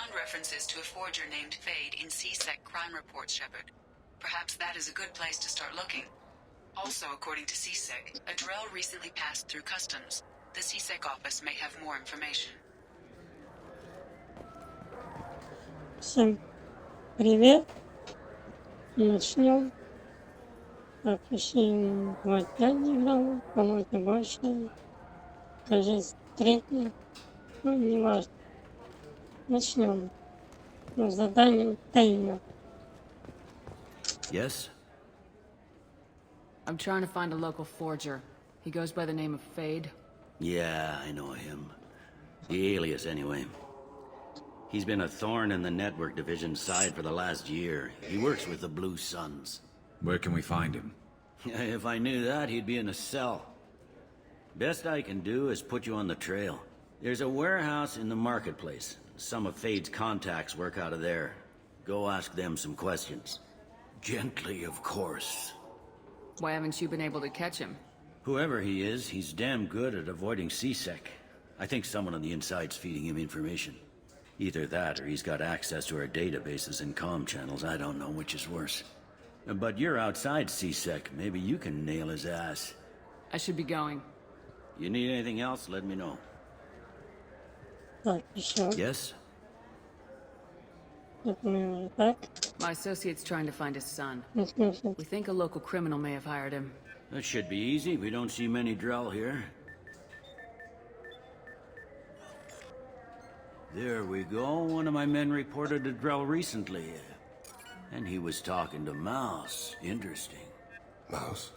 found references to a forger named Fade in C-Sec crime reports, Shepard. Perhaps that is a good place to start looking. Also, according to C-Sec, a Drell recently passed through customs. The C-Sec office may have more information. Всем привет. Начнем. Так, еще 25 играл, по-моему, больше. Кажется, третья. Ну, не важно. Начнем. Ну, задание Тейна. Yes? I'm trying to find a local forger. He goes by the name of Fade. Yeah, I know him. The alias, anyway. He's been a thorn in the network division's side for the last year. He works with the Blue Suns. Where can we find him? If I knew that, he'd be in a cell. Best I can do is put you on the trail. There's a warehouse in the marketplace. Some of Fade's contacts work out of there. Go ask them some questions. Gently, of course. Why haven't you been able to catch him? Whoever he is, he's damn good at avoiding C-Sec. I think someone on the inside's feeding him information. Either that, or he's got access to our databases and comm channels. I don't know which is worse. But you're outside C-Sec. Maybe you can nail his ass. I should be going. You need anything else, let me know. Так, еще. Yes? Так. My associate's trying to find his son. Слушай. We think a local criminal may have hired him. That should be easy. We don't see many Drell here. There we go. One of my men reported a Drell recently. And he was talking to Mouse. Interesting. Mouse?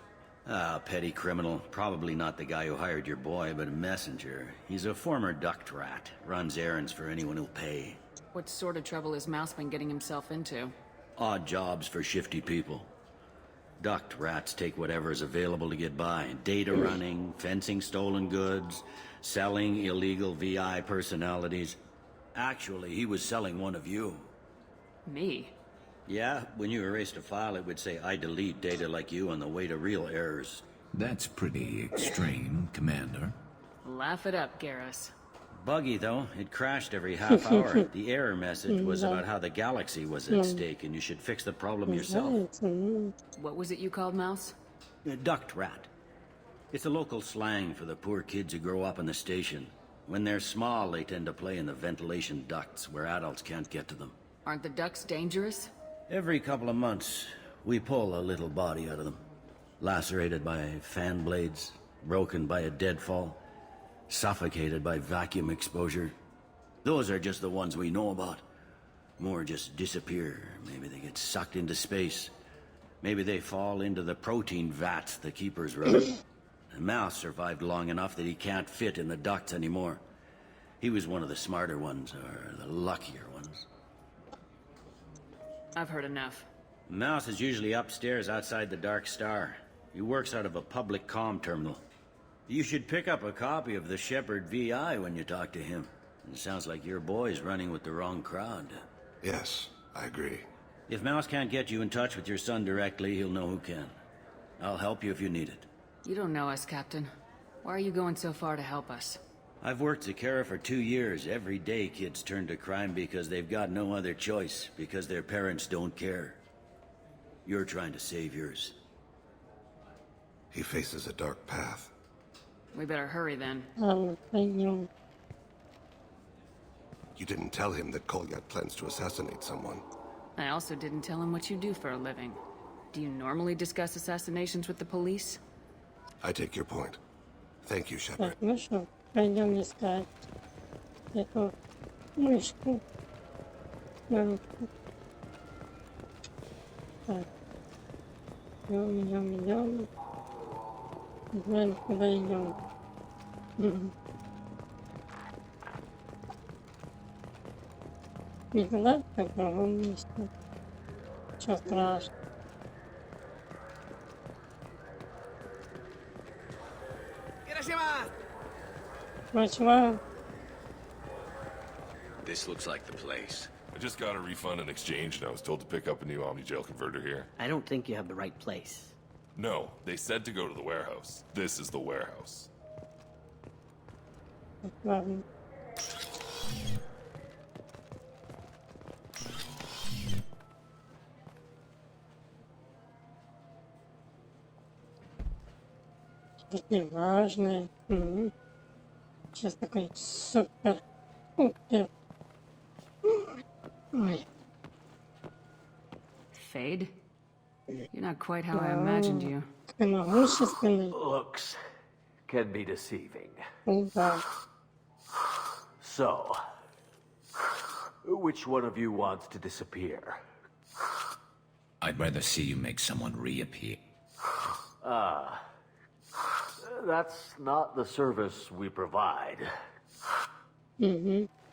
Ah, petty criminal. Probably not the guy who hired your boy, but a messenger. He's a former duct rat. Runs errands for anyone who'll pay. What sort of trouble has Mouse been getting himself into? Odd jobs for shifty people. Duct rats take whatever is available to get by. Data running, fencing stolen goods, selling illegal VI personalities. Actually, he was selling one of you. Me? Yeah, when you erased a file, it would say, I delete data like you on the way to real errors. That's pretty extreme, Commander. Laugh it up, Garrus. Buggy, though. It crashed every half hour. The error message was about how the galaxy was at stake, and you should fix the problem yourself. What was it you called Mouse? A duct rat. It's a local slang for the poor kids who grow up in the station. When they're small, they tend to play in the ventilation ducts where adults can't get to them. Aren't the ducks dangerous? Every couple of months, we pull a little body out of them. Lacerated by fan blades, broken by a deadfall, suffocated by vacuum exposure. Those are just the ones we know about. More just disappear. Maybe they get sucked into space. Maybe they fall into the protein vats the keepers run. The Mouse survived long enough that he can't fit in the ducts anymore. He was one of the smarter ones, or the luckier ones. I've heard enough. Mouse is usually upstairs outside the Dark Star. He works out of a public comm terminal. You should pick up a copy of the Shepard VI when you talk to him. It sounds like your boy's running with the wrong crowd. Yes, I agree. If Mouse can't get you in touch with your son directly, he'll know who can. I'll help you if you need it. You don't know us, Captain. Why are you going so far to help us? I've worked Zakera for 2 years. Every day kids turn to crime because they've got no other choice, because their parents don't care. You're trying to save yours. He faces a dark path. We better hurry then. Пойдем. You didn't tell him that Kolyak plans to assassinate someone. I also didn't tell him what you do for a living. Do you normally discuss assassinations with the police? I take your point. Thank you, Shepard. Так, ну что, пойдем искать эту мышку. Мамку. Так. Идем. Знаем, куда идем. Никуда, так в другом месте. Ничего страшного. What's This looks like the place. I just got a refund and exchange, and I was told to pick up a new Omni-Jail converter here. I don't think you have the right place. No, they said to go to the warehouse. This is the warehouse. такие важные. Сейчас такой супер. Ой. Fade? You're not quite how I imagined you. Такой могущественный. Looks can be deceiving. Да. So, which one of you wants to disappear? I'd rather see you make someone reappear. That's not the service we provide.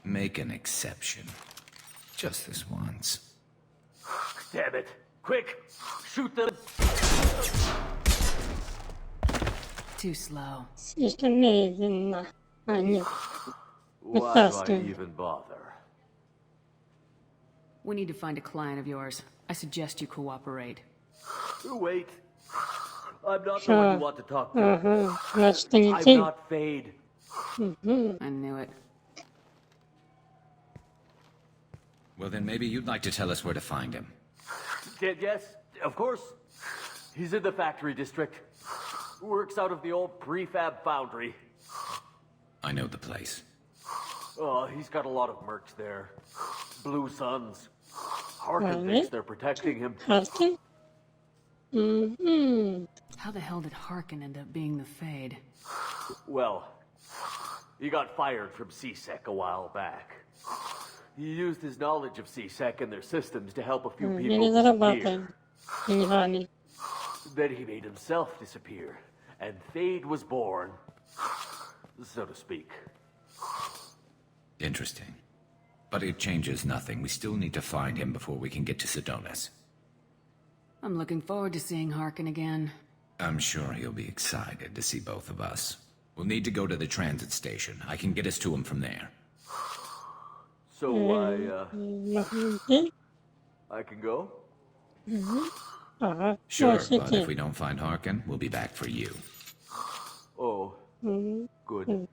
Make an exception. Just this once. Damn it. Quick! Shoot them! Too slow. Слишком медленно. А, нет. Why do I Вытаскиваем. even bother? We need to find a client of yours. I suggest you cooperate. Wait. I'm not the one you want to talk to. Ага. Значит, ты не I'm ты. not Fade. I knew it. Well, then maybe you'd like to tell us where to find him. Yes, of course. He's in the factory district. Works out of the old prefab foundry. I know the place. Oh, he's got a lot of mercs there. Blue Suns. Harkin Right. thinks they're protecting him. Харкин? How the hell did Harkin end up being the Fade? Well, he got fired from CSEC a while back. He used his knowledge of CSEC and their systems to help a few Я people не disappear. зарабатываю деньгами. Then he made himself disappear, and Fade was born, so to speak. Interesting. But it changes nothing. We still need to find him before we can get to Sedonis. I'm looking forward to seeing Harkin again. I'm sure he'll be excited to see both of us. We'll need to go to the transit station. I can get us to him from there. So Могу идти? I can go? Ага. Sure, Можешь but идти. if we don't find Harkin, we'll be back for you. Oh, good.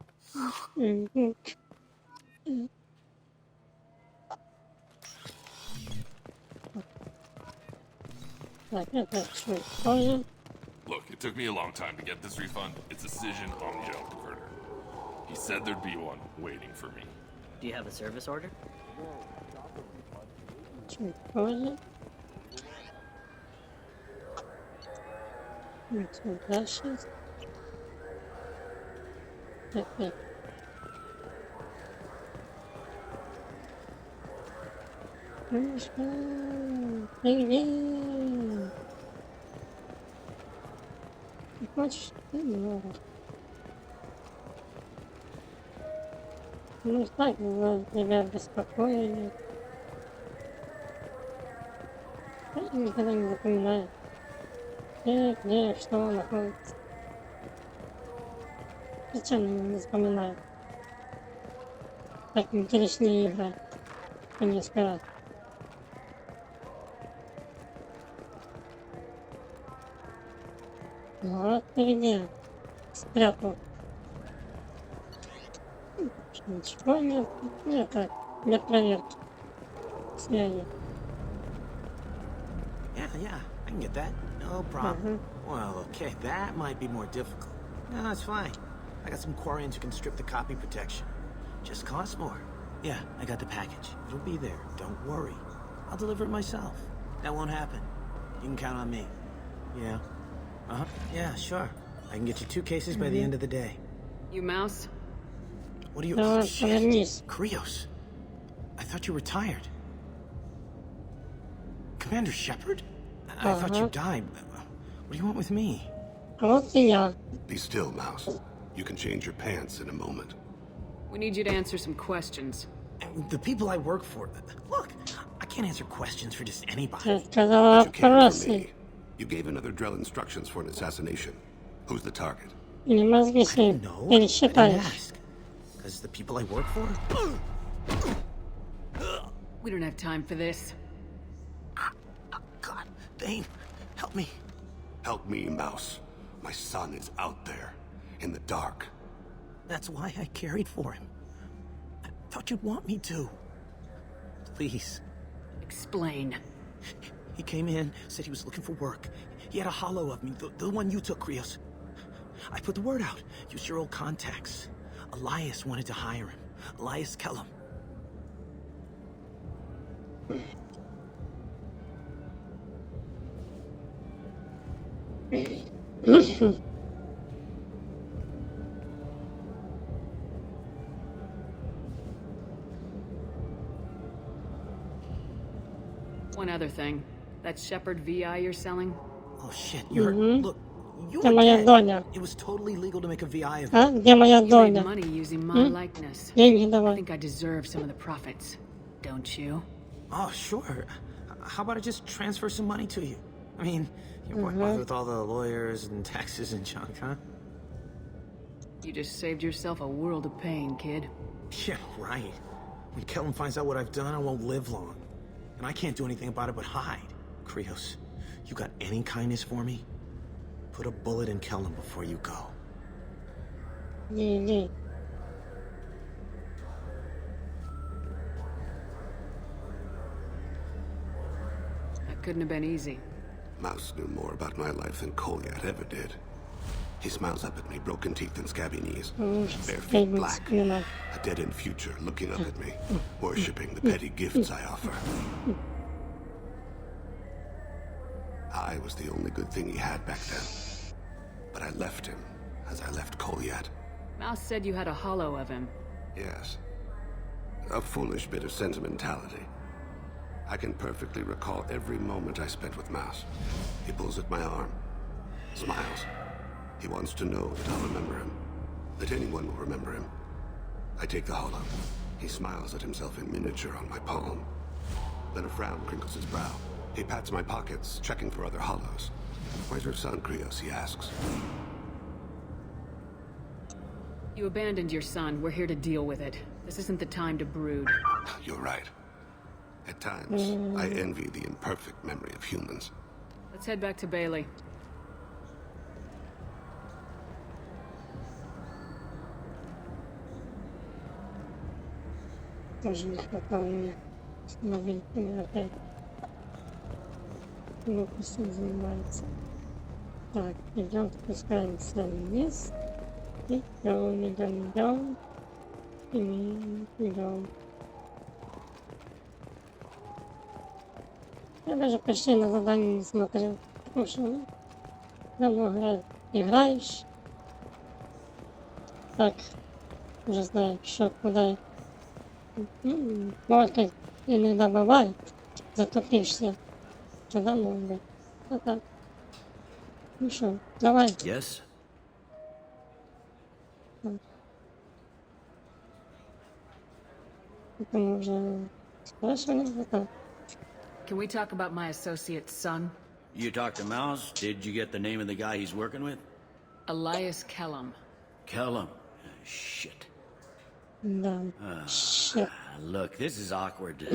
Так, это что тоже? Look, it took me a long time to get this refund. It's a decision on the own converter. He said there'd be one waiting for me. Do you have a service order? Чуть позже. Вот сюда сейчас. Так. Привет. Ты хочешь? Ну, так, тебя беспокоили. Я никогда не запоминаю, где, что находится. Зачем не запоминаю? Так интереснее играть. По несколько раз. Вот ты где? Спрятал. Ничего нет. Это для проверки связи. Yeah, I can get that. No problem. Well, okay, that might be more difficult. No, it's fine. I got some Quarians who can strip the copy protection. Just costs more. Yeah, I got the package. It'll be there. Don't worry. I'll deliver it myself. That won't happen. You can count on me. Yeah. Yeah, sure. I can get you 2 cases by the end of the day. You Mouse? What are you... Давай, Oh, shit. повернись. Krios. I thought you were tired. Commander Shepard? I thought you died. What do you want with me? А вот и я. Be still, Mouse. You can change your pants in a moment. We need you to answer some questions. The people I work for... Look, I can't answer questions for just anybody. Ты сказала But you can for вопросы. me. You gave another Drell instructions for an assassination. Who's the target? Или мозги себе No, I didn't пересчитаешь. ask. Because the people I work for... We don't have time for this. God, Thane, help me. Help me, Mouse. My son is out there, in the dark. That's why I carried for him. I thought you'd want me to. Please. Explain. He came in, said he was looking for work. He had a hollow of me, the one you took, Krios. I put the word out. Use your old contacts. Elias wanted to hire him. Elias Kellum. One other thing. That Shepherd VI you're selling? Oh shit, you heard. Look, you Где were моя dead. доля? It was totally legal to make a VI of А? it. Где моя You made доля? money using my likeness. Деньги I давай. think I deserve some of the profits. Don't you? Oh, sure. How about I just transfer some money to you? I mean, you weren't bothered with all the lawyers and taxes and junk, huh? You just saved yourself a world of pain, kid. Yeah, right. When Kellum finds out what I've done, I won't live long. And I can't do anything about it but hide. Krios, you got any kindness for me? Put a bullet in Kellum before you go. Иди. That couldn't have been easy. Mouse knew more about my life than Kolyat ever did. He smiles up at me, broken teeth and scabby knees. Bare feet black. A dead-end future looking up at me, worshipping the petty gifts I offer. I was the only good thing he had back then. But I left him, as I left Kolyat. Mouse said you had a hollow of him. Yes. A foolish bit of sentimentality. I can perfectly recall every moment I spent with Mouse. He pulls at my arm, smiles. He wants to know that I'll remember him, that anyone will remember him. I take the hollow. He smiles at himself in miniature on my palm. Then a frown crinkles his brow. He pats my pockets, checking for other hollows. Where's your son, Krios? He asks. You abandoned your son. We're here to deal with it. This isn't the time to brood. You're right. At times, I envy the imperfect memory of humans. Let's head back to Bailey. Тоже не хватало мне новенькими опять. Глупостью занимается. Так, идем, спускаемся вниз. Идем. Идем. Я даже почти на задание не смотрел. Потому что, ну, давно играешь. Так, уже знаешь, что куда. Может, иногда бывает, затупишься. Тогда можно. А так. Ну что, давай. Yes? Это мы уже спрашивали. Это. Can we talk about my associate's son? You talked to Mouse? Did you get the name of the guy he's working with? Elias Kellum. Kellum. Shit. Да. Shit. Look, this is awkward.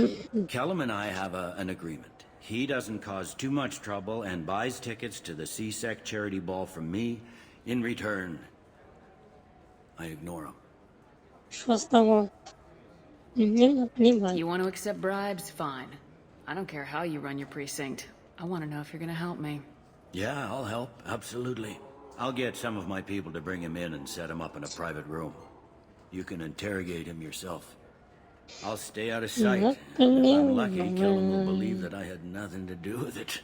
Kellum and I have an agreement. He doesn't cause too much trouble and buys tickets to the CSEC charity ball from me. In return, I ignore him. Что с того? Мне плевать. You want to accept bribes? Fine. I don't care how you run your precinct. I want to know if you're going to help me. Yeah, I'll help. Absolutely. I'll get some of my people to bring him in and set him up in a private room. You can interrogate him yourself. I'll stay out of sight. If I'm lucky, Kellum will believe that I had nothing to do with it.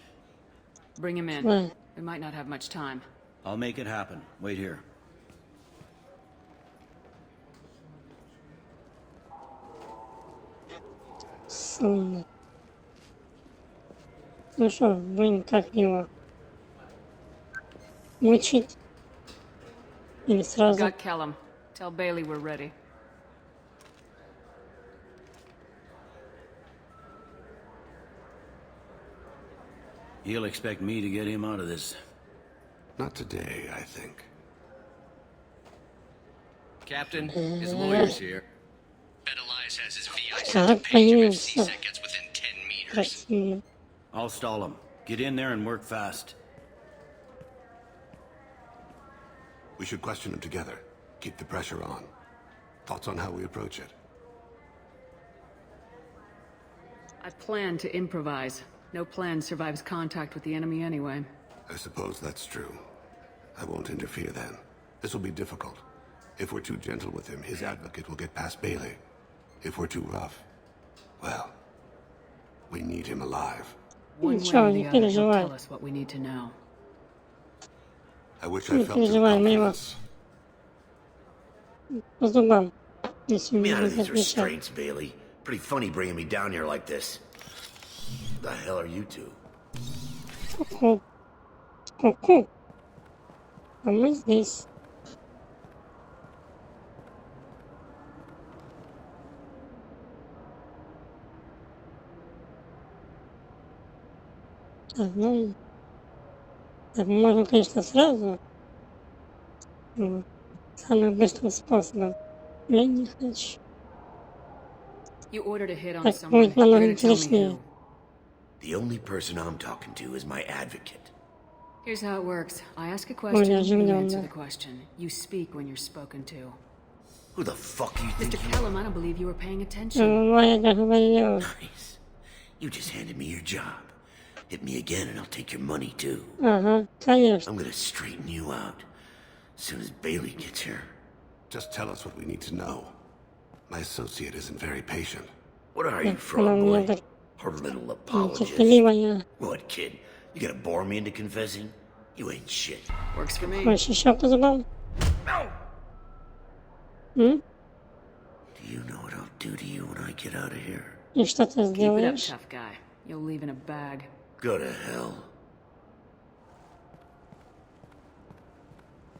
Bring him in. We might not have much time. I'll make it happen. Wait here. Сумно. Ну что, будем как его мучить? Или сразу? Got Kellum. Tell Bailey we're ready. He'll expect me to get him out of this. Not today, I think. Captain, his lawyer's here. Bet Elias has his VI set Так, to page him if появился. CSEC gets within 10 meters. Красиво. I'll stall him. Get in there and work fast. We should question him together. Keep the pressure on. Thoughts on how we approach it? I plan to improvise. No plan survives contact with the enemy anyway. I suppose that's true. I won't interfere then. This will be difficult. If we're too gentle with him, his advocate will get past Bailey. If we're too rough, well, we need him alive. One way or the other, he'll tell us what we need to know. I wish I felt your confidence. По зубам. Get me out of these restraints, Bailey. Pretty funny bringing me down here like this. What the hell are you two? Ку-ку. А мы здесь. Так, ну... Так, можно, конечно, сразу. Самым быстрым способом. Я не хочу. You ordered a hit on Так someone. будет намного You're gonna tell me интереснее. who. The only person I'm talking to is my advocate. Here's how it works. I ask a question, you оживленно. answer the question. You speak when you're spoken to. Who the fuck you think Mr. you Kellum, I don't believe you were paying attention. Я говорю. Nice. You just handed me your job. Hit me again and I'll take your money too. Ага, конечно. I'm gonna straighten you out as soon as Bailey gets here. Just tell us what we need to know. My associate isn't very patient. What are you, frog boy? Her little apologist. Терпеливая. What, kid? You gonna bore me into confessing? You ain't shit. Works for me. Хочешь еще по зубам? Do you know what I'll do to you when I get out of here? И что ты Keep it up, сделаешь? tough guy. You'll leave in a bag. Go to hell.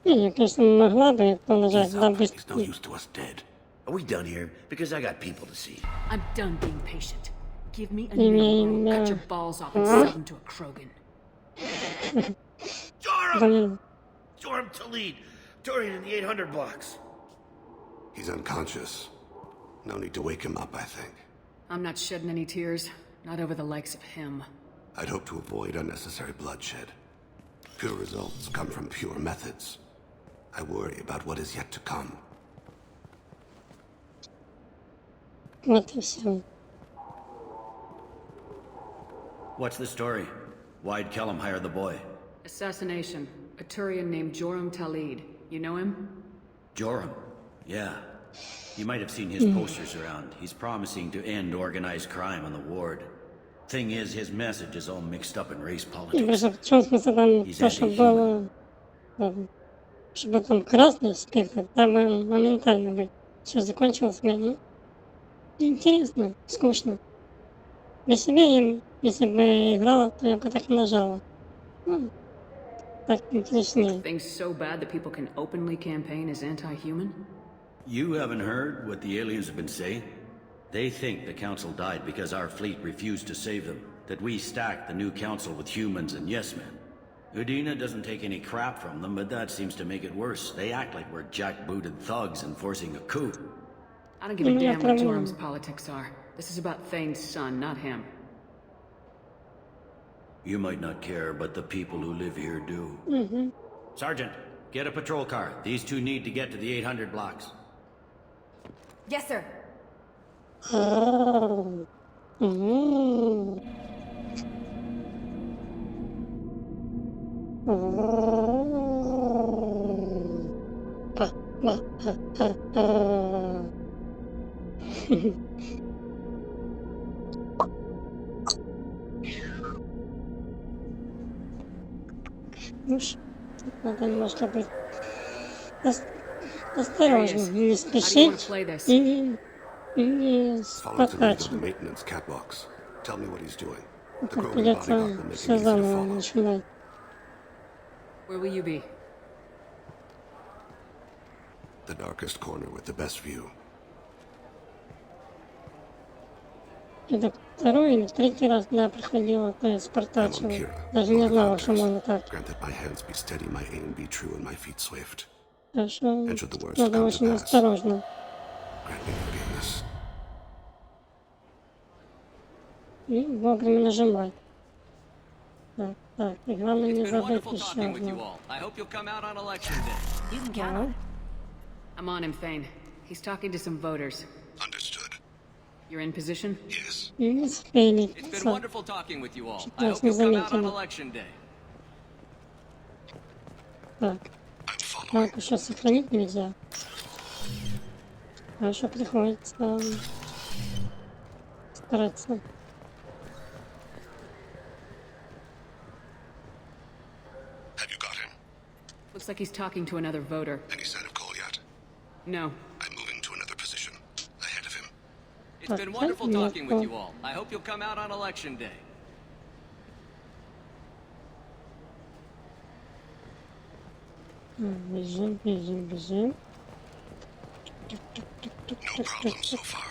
Я, конечно, могла бы продолжать, да, быстро. He's no use to us dead. Are we done here? Because I got people to see. I'm done being patient. Give me a You new mean, girl, cut your balls off and sell them to a Krogan. Joram! Joram to lead. Dorian in the 800 blocks. He's unconscious. No need to wake him up, I think. I'm not shedding any tears. Not over the likes of him. I'd hope to avoid unnecessary bloodshed. Pure results come from pure methods. I worry about what is yet to come. Вот и все. What's the story? Why'd Kellum hire the boy? Assassination. A Turian named Joram Talid. You know him? Joram? Yeah. You might have seen his posters around. He's promising to end organized crime on the ward. Thing is, his message is all mixed up in race И politics. просто в чем смысл там то, что было, чтобы там красный спектр, там моментально бы все закончилось, ну, интересно, скучно. Для себя, если бы играла, то я бы так и нажала. Ну, так интереснее. Things so bad that people can openly campaign as anti-human? You haven't heard what the aliens have been saying? They think the council died because our fleet refused to save them. That we stacked the new council with humans and yes-men. Udina doesn't take any crap from them, but that seems to make it worse. They act like we're jackbooted thugs enforcing a coup. I don't give a damn what Joram's politics are. This is about Thane's son, not him. You might not care, but the people who live here do. Sergeant, get a patrol car. These two need to get to the 800 blocks. Yes, sir. Oh. Ну ж, надо немножко быть осторожным, не спешить и не споткаться. Это придется все заново начинать. Where will you be? The darkest corner with the best view. Это второй или третий раз я проходила, то есть портачила. Даже не знала, что можно так. Хорошо, надо очень осторожно. И вовремя нажимать. Так, так, и главное не забыть еще одно. You can count on it. I'm on him, Thane. He's talking to some voters. Understood. You're in position? Yes. И не успели. It's been wonderful talking with you all. I Нас hope не you'll come out on заметили. election day. Так. I'm following Так, еще сохранить нельзя. Хорошо, приходится стараться. Have you got him? Looks like he's talking to another voter. Any sign of Cole yet? No. I'm moving to another position. Ahead of him. It's been wonderful talking with you all. I hope you'll come out on election day. Бежим, бежим, бежим. No problem so far.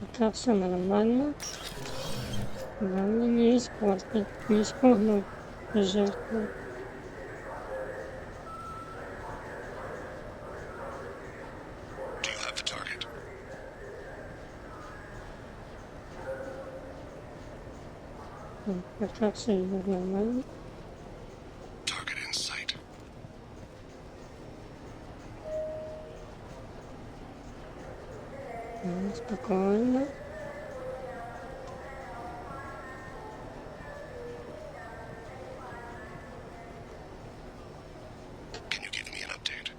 Пока все нормально. Главное не испортить, не испугнуть жертву. Do you have the target? Пока все идет нормально. Target in sight. Спокойно. Can you give me an update?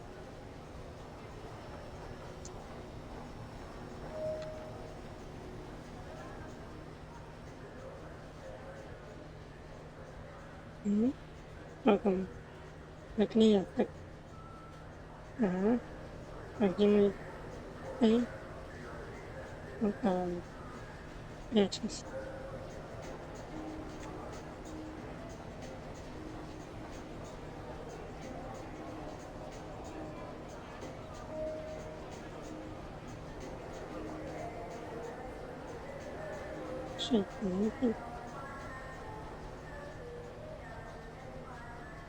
Как он? Как не я, так. Ага. А где мы? Эй. Вот там. Прячемся. Шейки.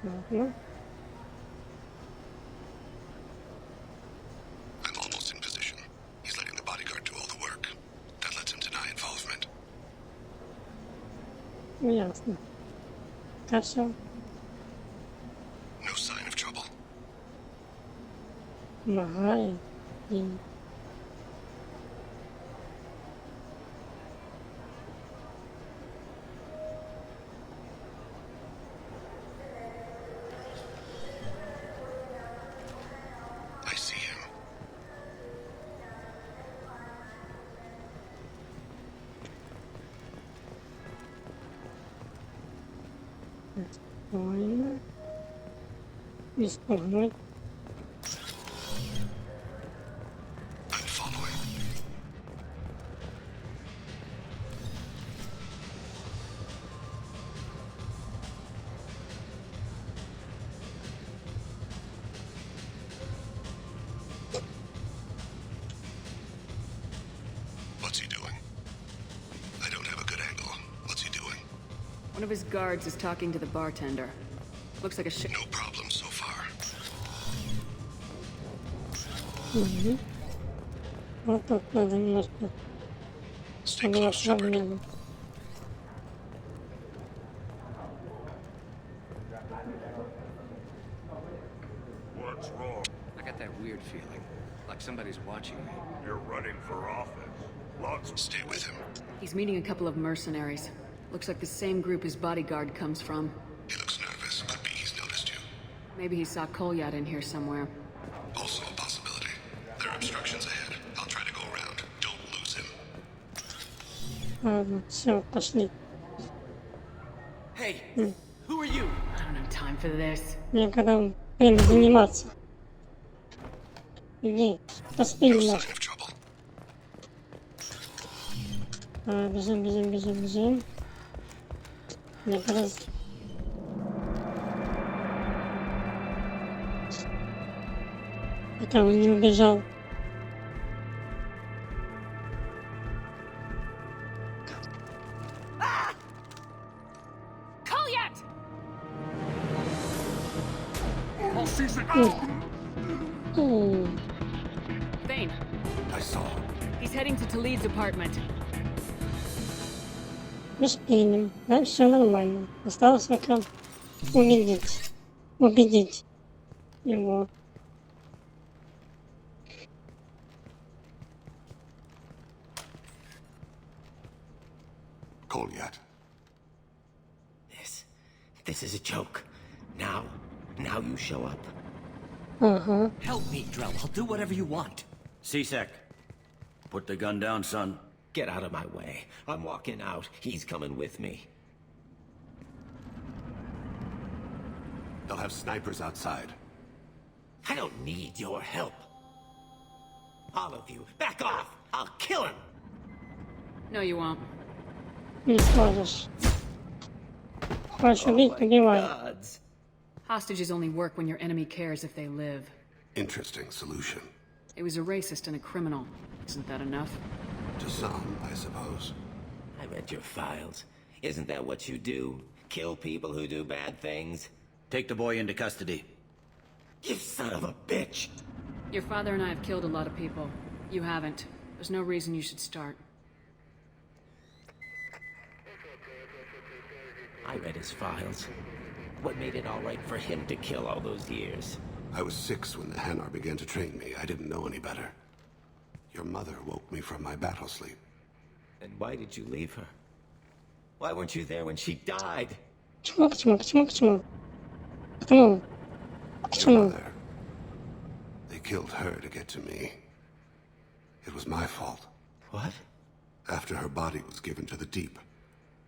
Ладно. I'm almost in position. He's letting the bodyguard do all the work. That lets him deny involvement. Ясно. Хорошо. No sign of trouble. Помогай. И I see him. спокойно. Не спугнуть. I'm following. What's he doing? I don't have a good angle. What's he doing? One of his guards is talking to the bartender. Looks like a No problem so far. Вот тут надо немножко Stay было close, Shepard. проблема. What's wrong? I got that weird feeling, like somebody's watching me. You're running for office. Lots of Stay with him. He's meeting a couple of mercenaries. Looks like the same group his bodyguard comes from. He looks nervous. Could be he's noticed you. Maybe he saw Kolyat in here somewhere. Also a possibility. There are obstructions ahead. I'll try to go around. Don't lose him. Ладно, все, пошли. Hey, who are you? I don't have time for this. Мне когда время заниматься. Иди, поспи No немножко. sign of trouble. Бежим, бежим, бежим, бежим. Мне кажется... Пока он не убежал. Kolyat! Thane, I saw him. he's heading to Talid's apartment. Мы шпилим, да, все нормально. Осталось только убедить его. Cole yet? This is a joke. Now, Now you show up. Ага. Help me, Drell. I'll do whatever you want. C-Sec, put the gun down, son. Get out of my way. I'm walking out. He's coming with me. They'll have snipers outside. I don't need your help. All of you, back off! I'll kill him! No, you won't. Не сможешь. Хочешь убить, убивай. Gods. Hostages only work when your enemy cares if they live. Interesting solution. He was a racist and a criminal. Isn't that enough? To some, I suppose. I read your files. Isn't that what you do? Kill people who do bad things? Take the boy into custody. You son of a bitch! Your father and I have killed a lot of people. You haven't. There's no reason you should start. I read his files. What made it all right for him to kill all those years? I was 6 when the Hanar began to train me. I didn't know any better. Your mother woke me from my battle sleep. And why did you leave her? Why weren't you there when she died? Почему? Почему? Your mother. They killed her to get to me. It was my fault. What? After her body was given to the deep,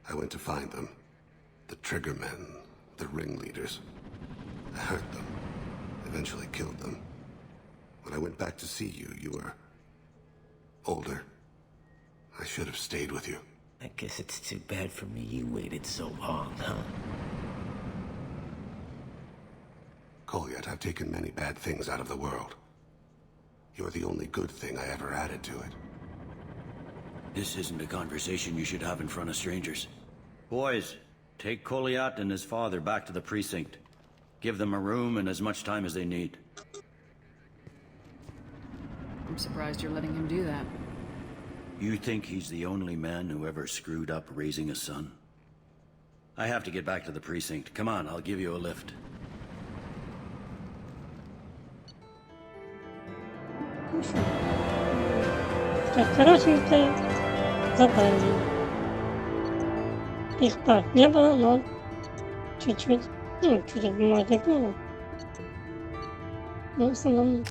I went to find them. The triggermen, the ringleaders. I hurt them. Eventually killed them. When I went back to see you, you were older. I should have stayed with you. I guess it's too bad for me you waited so long, huh? Kolyat, I've taken many bad things out of the world. You're the only good thing I ever added to it. This isn't a conversation you should have in front of strangers. Boys, take Kolyat and his father back to the precinct. Give them a room and as much time as they need. I'm surprised you're letting him do that. You think he's the only man who ever screwed up raising a son? I have to get back to the precinct. Come on, I'll give you a lift. Коротенькое задание. Их так не было, но чуть-чуть, чуть-чуть модифицировано. Но в основном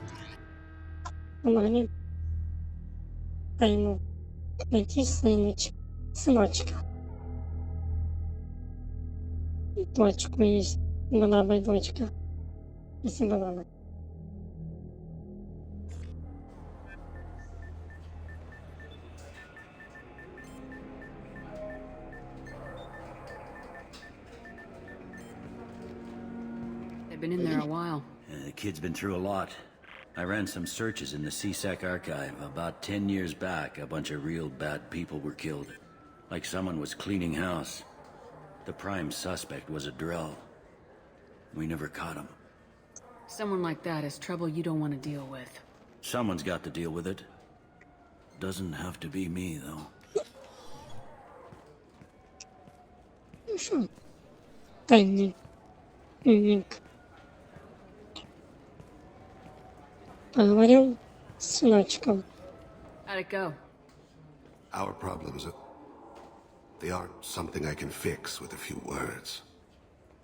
помогли Тейну найти сыночка. Дочку есть, была бы дочка, если была бы. They've been in there a while. The kid's been through a lot. I ran some searches in the C-Sec archive. About 10 years back, a bunch of real bad people were killed. Like someone was cleaning house. The prime suspect was a Drell. We never caught him. Someone like that is trouble you don't want to deal with. Someone's got to deal with it. Doesn't have to be me, though. Хорошо. Тайник. Поговорил с сыночком. How'd it go? Our problems they aren't something I can fix with a few words.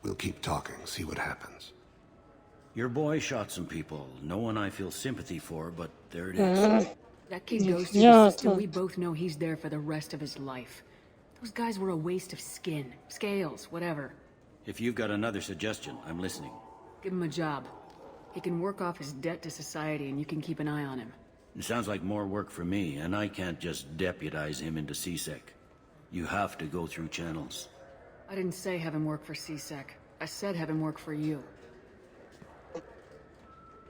We'll keep talking, see what happens. Your boy shot some people. No one I feel sympathy for, but there it is. That kid goes through the system. We both know he's there for the rest of his life. Those guys were a waste of skin, scales, whatever. If you've got another suggestion, I'm listening. Give him a job. He can work off his debt to society and you can keep an eye on him. It sounds like more work for me, and I can't just deputize him into C-Sec. You have to go through channels. I didn't say have him work for C-Sec. I said have him work for you.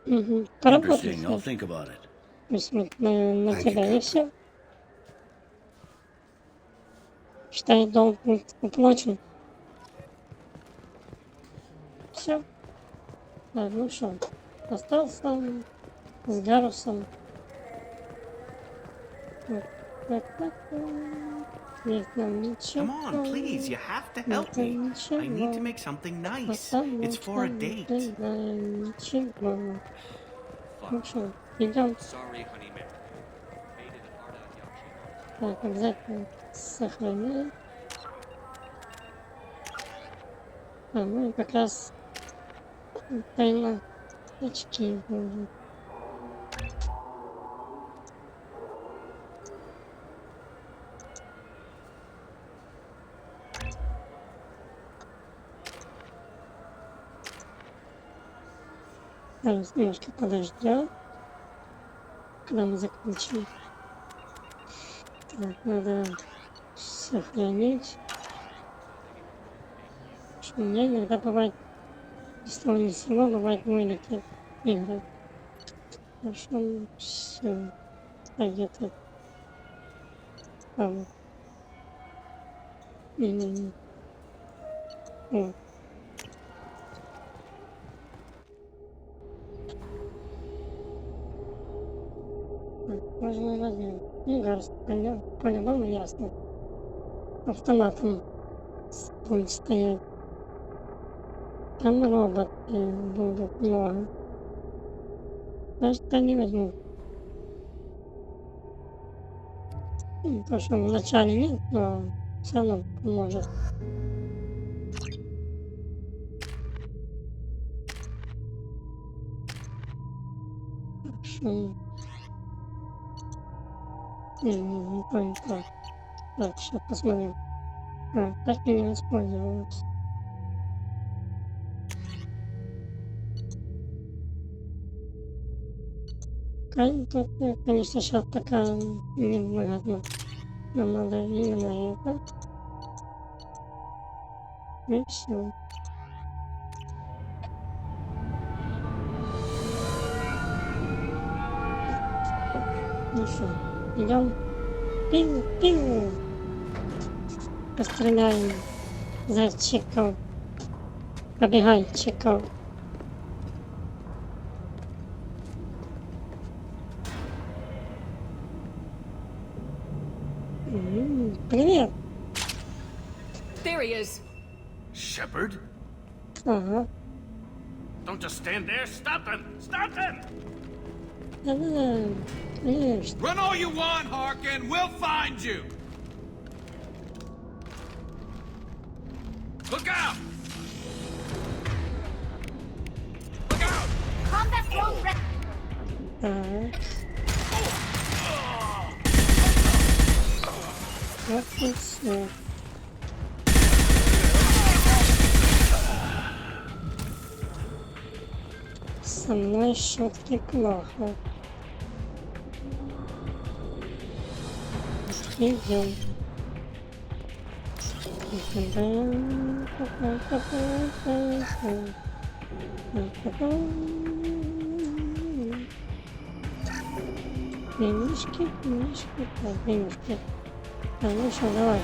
Interesting, I'll think about it. На тебя и все. Считай, долг уплачен. Все. Ну что, остался с Гаррусом. Come on, please, you have to help me. I need to make something nice. It's for a date. Ну что, идем. Sorry, honey man. Made it hard out, young. Так, обязательно сохраняем. Ну и как раз Тейна. Очки будут. Сейчас немножко подождем, когда мы закончим. Так, надо сохранить. Что у меня иногда бывает, если не всего, бывает вылеты игры. Хорошо, все. А где-то там. Вот. Можно разделить. И Гарруса, по-любому ясно. Автоматом будет стоять. Там роботы будут много. Даже не возьму. То, что вначале нет, но все равно поможет. Хорошо. Не то. Так, сейчас посмотрим. Так не использовалось. Тут, конечно, сейчас пока невыгодно. Нам надо именно это. И все. Ну что, идем. Пиу-пиу. Постреляем зайчиков. Побегайчиков. Привет. There he is. Shepard? Ага. Don't just stand there. Stop him! Stop him! Конечно. Run all you want, Harkin. We'll find you. Look out! Look out! Combat drone ready. Так. Вот и все. Со мной шутки плохо. Идем. Денежки, так, денежки. Ну что, давай.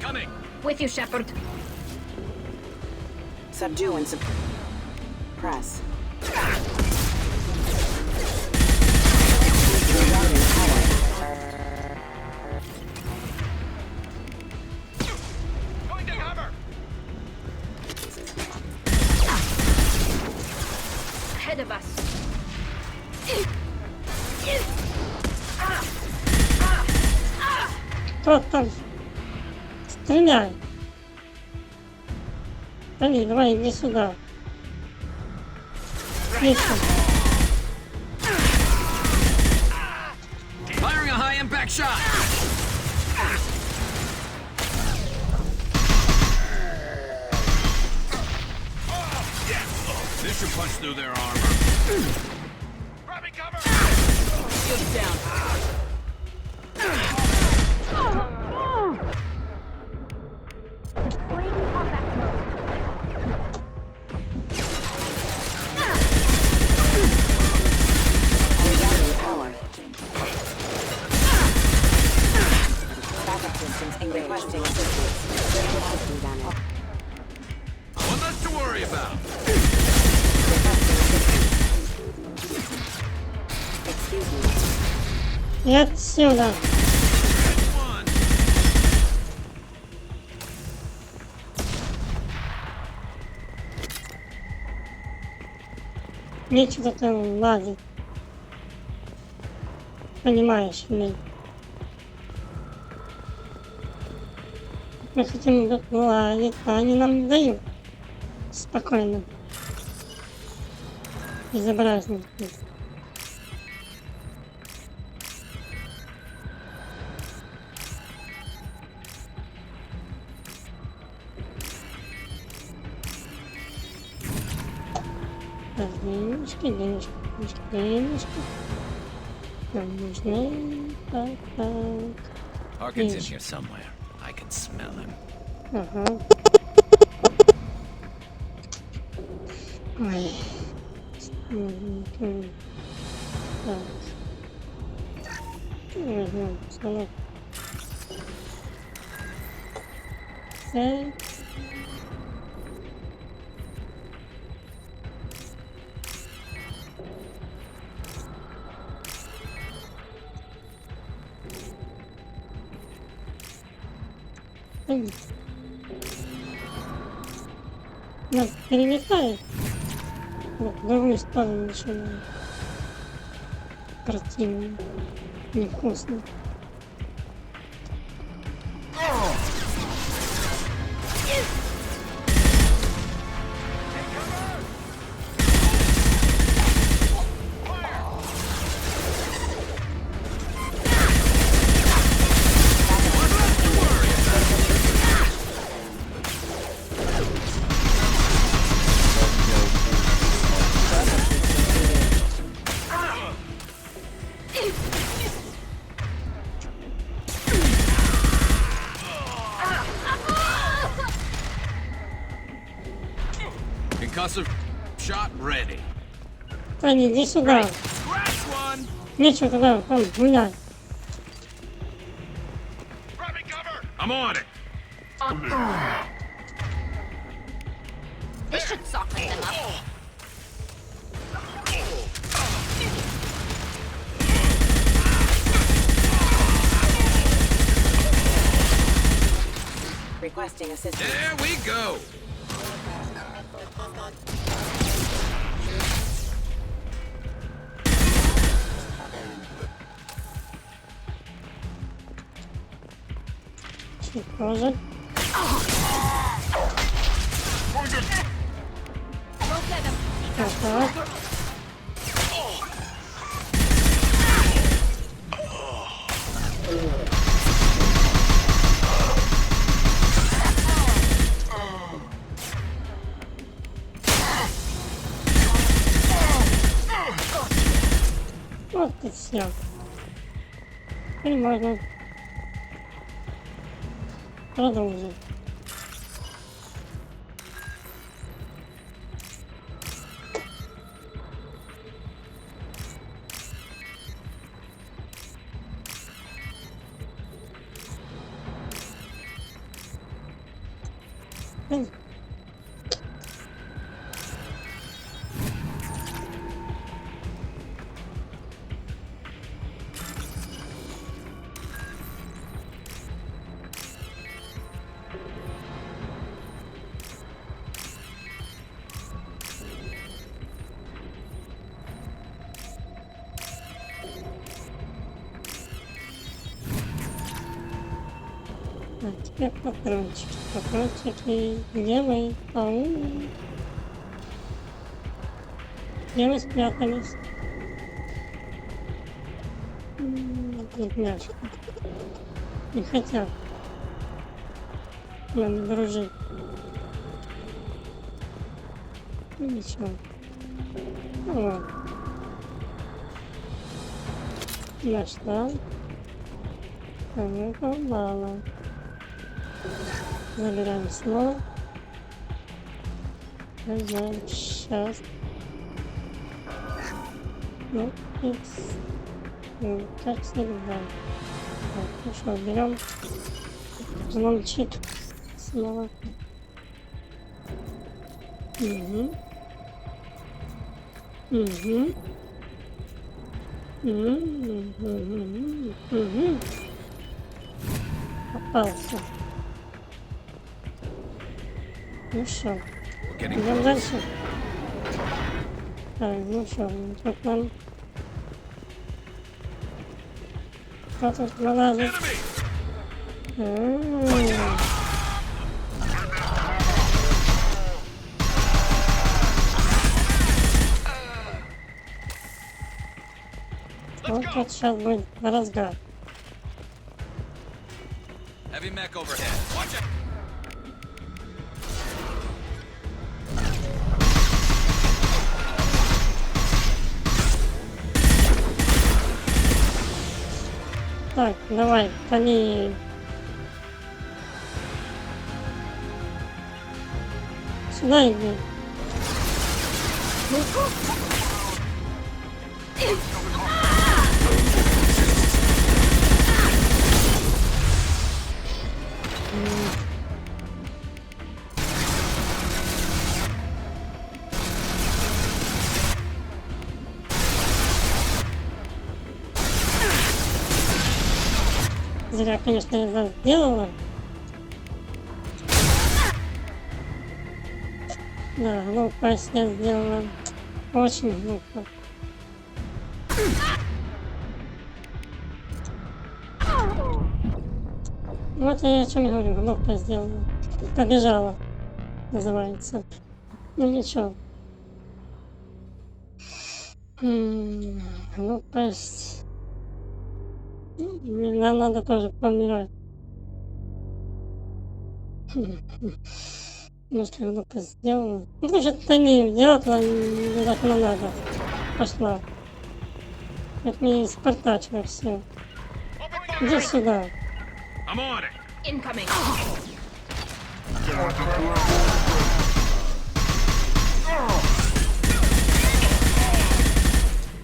Coming! With you, Shepard. Subdue and suppress. Going to cover! Ahead of us. Кто там? Стреляй! Давай, иди сюда. Отлично. Firing a high impact shot! This should punch through their armor. Grabbing cover! Shields down. One less to worry about. И отсюда. Нечего там лазить. понимаешь ли. Мы хотим ладить, а они нам не дают. Спокойно. Безобразно. Денежки, денежки, денежки, денежки. Нам нужны. Так, так. Harkin's in here somewhere. I can smell him. Ага. Ой. Так. Возьмем салат. Так. Нас перелетает. Вот, в другую сторону начинает. Противно. Невкусно. Concussive shot ready. Таня, иди сюда. Нечего туда там гулять. I'm on it. This should soften them up. Requesting assistance. There we go. Тоже. Ага. Вот и все. И можно продолжить. А теперь патрончики. Патрончики левый, по-моему. Где вы спрятались? Бедняжка. Не хотят с нами дружить. Ну ничего. Ну ладно. Нашла. Кого-то мало. Забираем снова. Возьмем сейчас. Ну, икс. Как всегда. Так, ну что, берем взломчик снова. Угу. Угу. Угу. Попался. Ну что, идем дальше. Так, ну что, тут нам Кто тут вылазит? Вот тут сейчас будет разгар. Heavy mech overhead. Watch out. Так, давай, они... Сюда иди. Зря, конечно, я это сделала. Да, глупость я сделала. Очень глупо. Вот я о чем говорю, глупость сделала. Побежала, называется. Ну ничего. Глупость. Нам надо тоже помирать. Может, я глупость сделала? Ну, потому что не делала, не так надо. Пошла. Это мне испортачило все. Иди сюда. Incoming.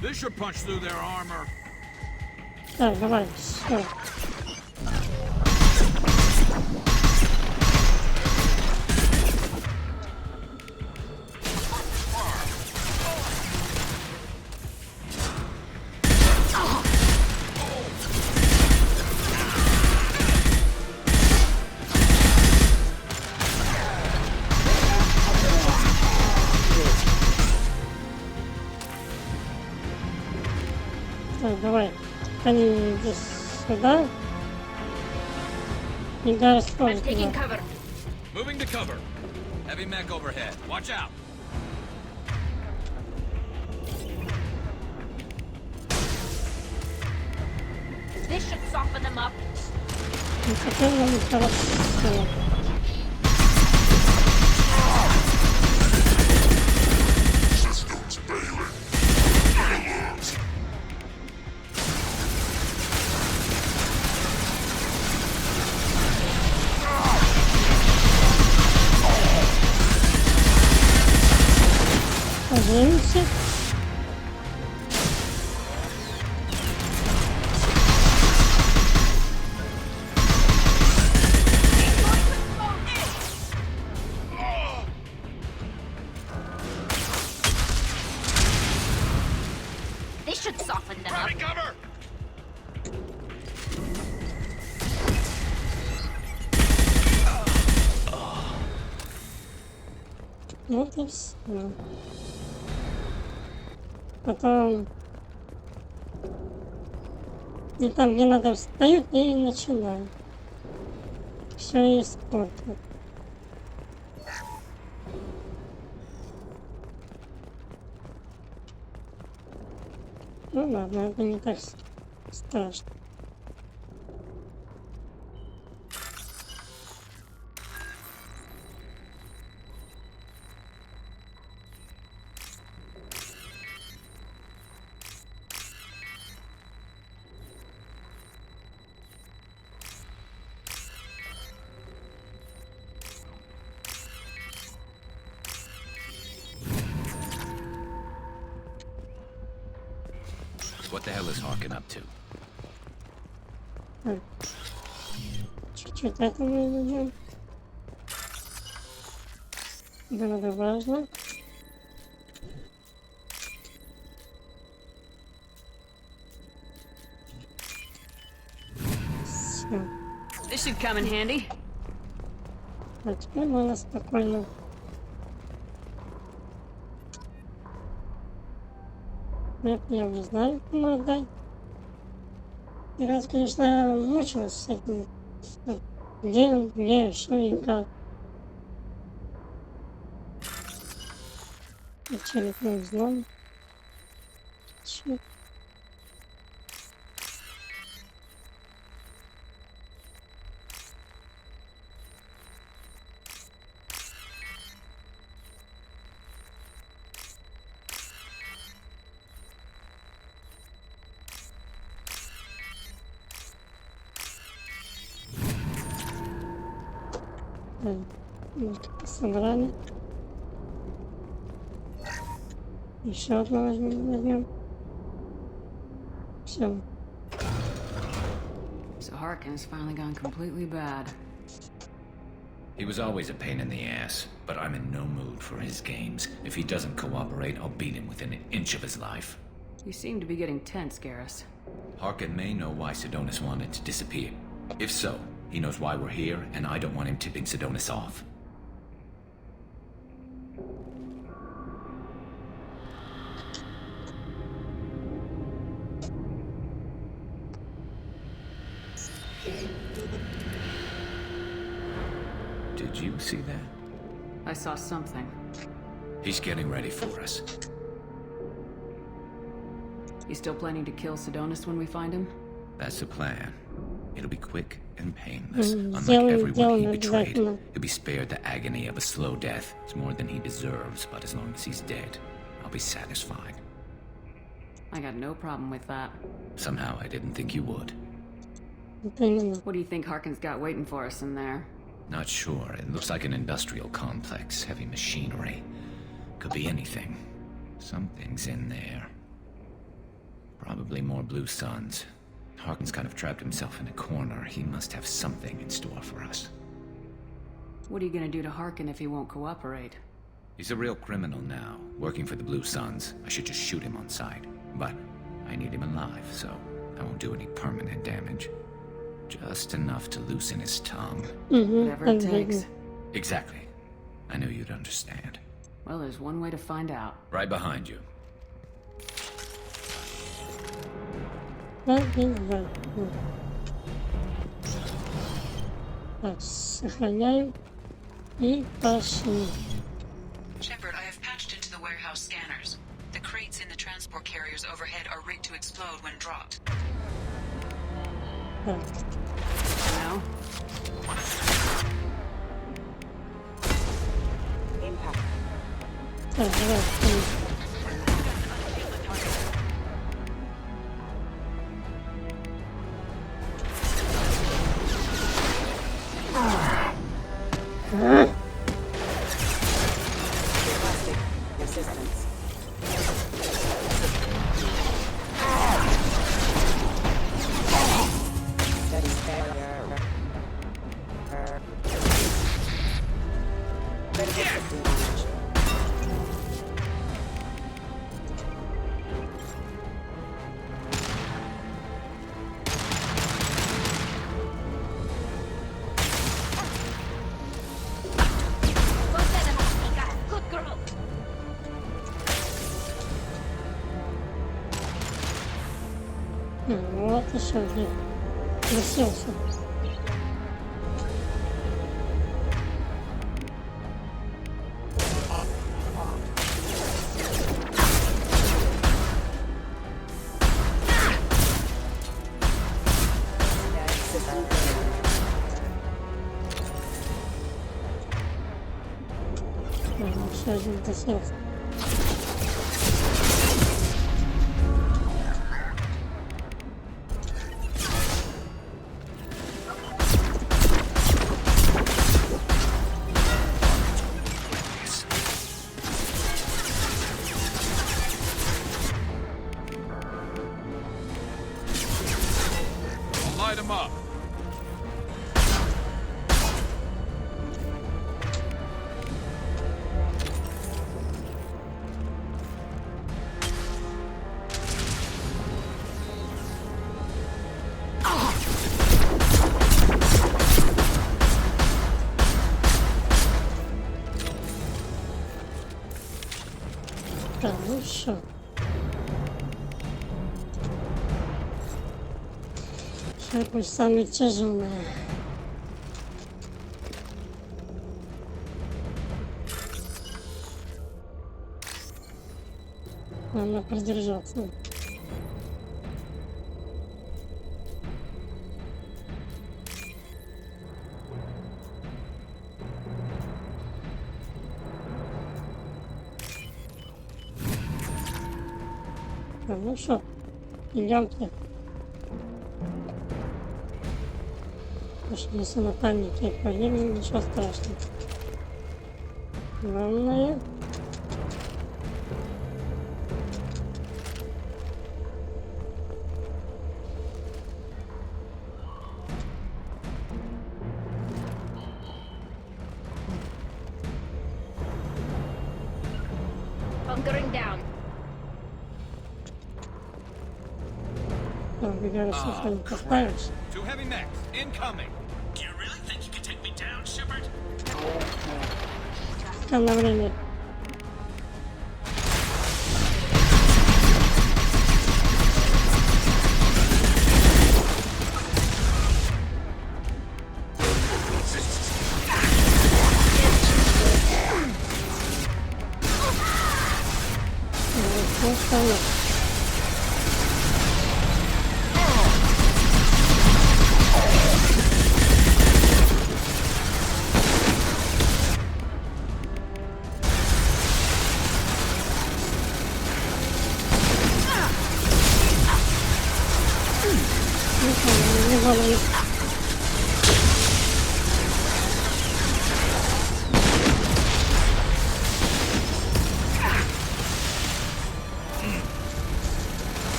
This should punch through their armor. Так, давай, все. Так, давай. Они иди сюда. И Гаррус тоже туда. Moving to cover. Heavy mech overhead. Watch out. This should soften them up. И теперь нам хорошо. Поженимся. This should soften them up. Cover. Вот и все. Потом... И там, где надо, встают и начинают. Все испортят. Ну ладно, это не так страшно. What the hell is Hawken up to? Чуть-чуть это выведем. Было важно. Все. This should come in handy. А теперь можно спокойно. Это я уже знаю, кому отдать. Раз, конечно, мучилась с этим. Где, что и как. Очередной взлом. Чё? Собрали. Еще одно возьмем. Все. So Harkin's finally gone completely bad. He was always a pain in the ass, but I'm in no mood for his games. If he doesn't cooperate, I'll beat him within an inch of his life. You seem to be getting tense, Garrus. Harkin may know why Sidonis wanted to disappear. If so, he knows why we're here, and I don't want him tipping Sidonis off. Did you see that? I saw something. He's getting ready for us. You still planning to kill Sidonis when we find him? That's the plan. It'll be quick and painless. Unlike everyone he betrayed, he'll be spared the agony of a slow death. It's more than he deserves, but as long as he's dead, I'll be satisfied. I got no problem with that. Somehow I didn't think you would. What do you think Harkin's got waiting for us in there? Not sure. It looks like an industrial complex. Heavy machinery. Could be anything. Something's in there. Probably more blue suns. Harkin's kind of trapped himself in a corner. He must have something in store for us. What are you gonna do to Harkin if he won't cooperate? He's a real criminal now, working for the Blue Suns. I should just shoot him on sight. But I need him alive, so I won't do any permanent damage. Just enough to loosen his tongue. Whatever it takes. Exactly. I knew you'd understand. Well, there's one way to find out. Right behind you. Сохраняем и пошли. Shepard, I have patched into the warehouse scanners. The crates in the transport carriers overhead are rigged to explode when dropped. Now? Impact. Requesting assistance. Steady failure. Critical system damage. Good girl. Вот еще где. Лисился. Еще один досился. Light him up. Хорошо. Пусть самые тяжелые. Надо продержаться. Ну что, идемте. Пошли на памяти, поедем, ничего страшного. Главное... Bunkering down. Two heavy mechs incoming. Do you really think you can take me down, Shepard? На время.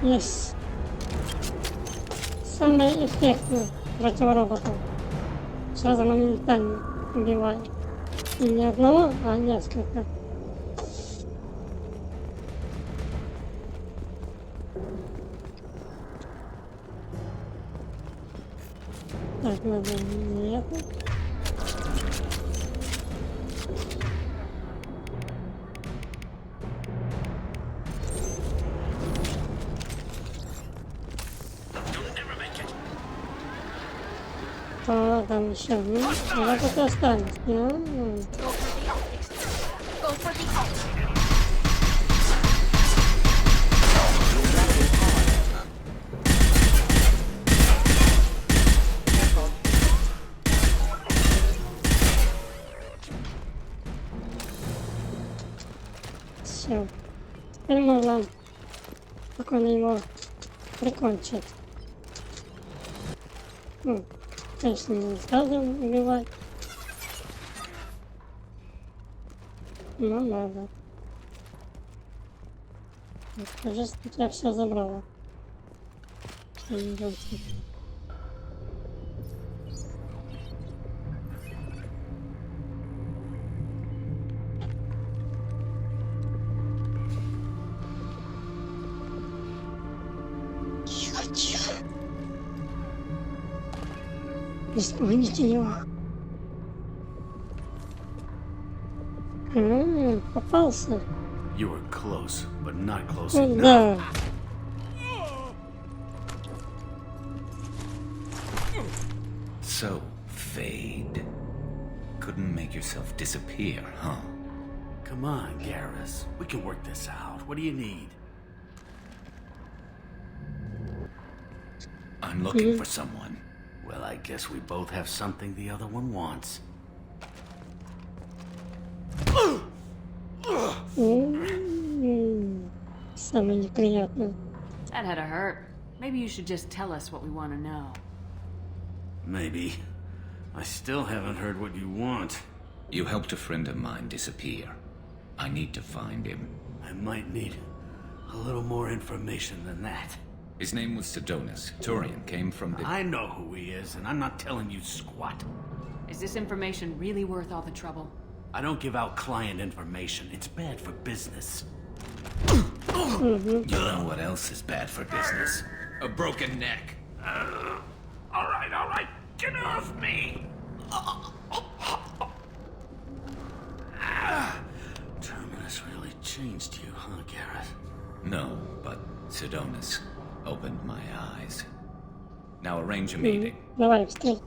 Есть. Самый эффектный противороботов. Сразу моментально убивает. И не одного, а несколько. Так, надо нет. Там еще, ну, я тут и останусь. Go for the ult. Все. Теперь можно спокойно его прикончить. Конечно, не сразу убивать. Но надо. Кажется, я все забрала. Идемте. Исполните его. Попался. You were close, but not close enough. enough. Да. So, Fade. Couldn't make yourself disappear, huh? Come on, Garrus. We can work this out. What do you need? I'm looking for someone. Well, I guess we both have something the other one wants. Самое неприятное. That had to hurt. Maybe you should just tell us what we want to know. Maybe. I still haven't heard what you want. You helped a friend of mine disappear. I need to find him. I might need a little more information than that. His name was Sedonis. Turian came from the... I know who he is, and I'm not telling you squat. Is this information really worth all the trouble? I don't give out client information. It's bad for business. You know what else is bad for business? A broken neck. All right. Get off me! Sedonis opened my eyes. Now arrange a meeting. Давай, встреть.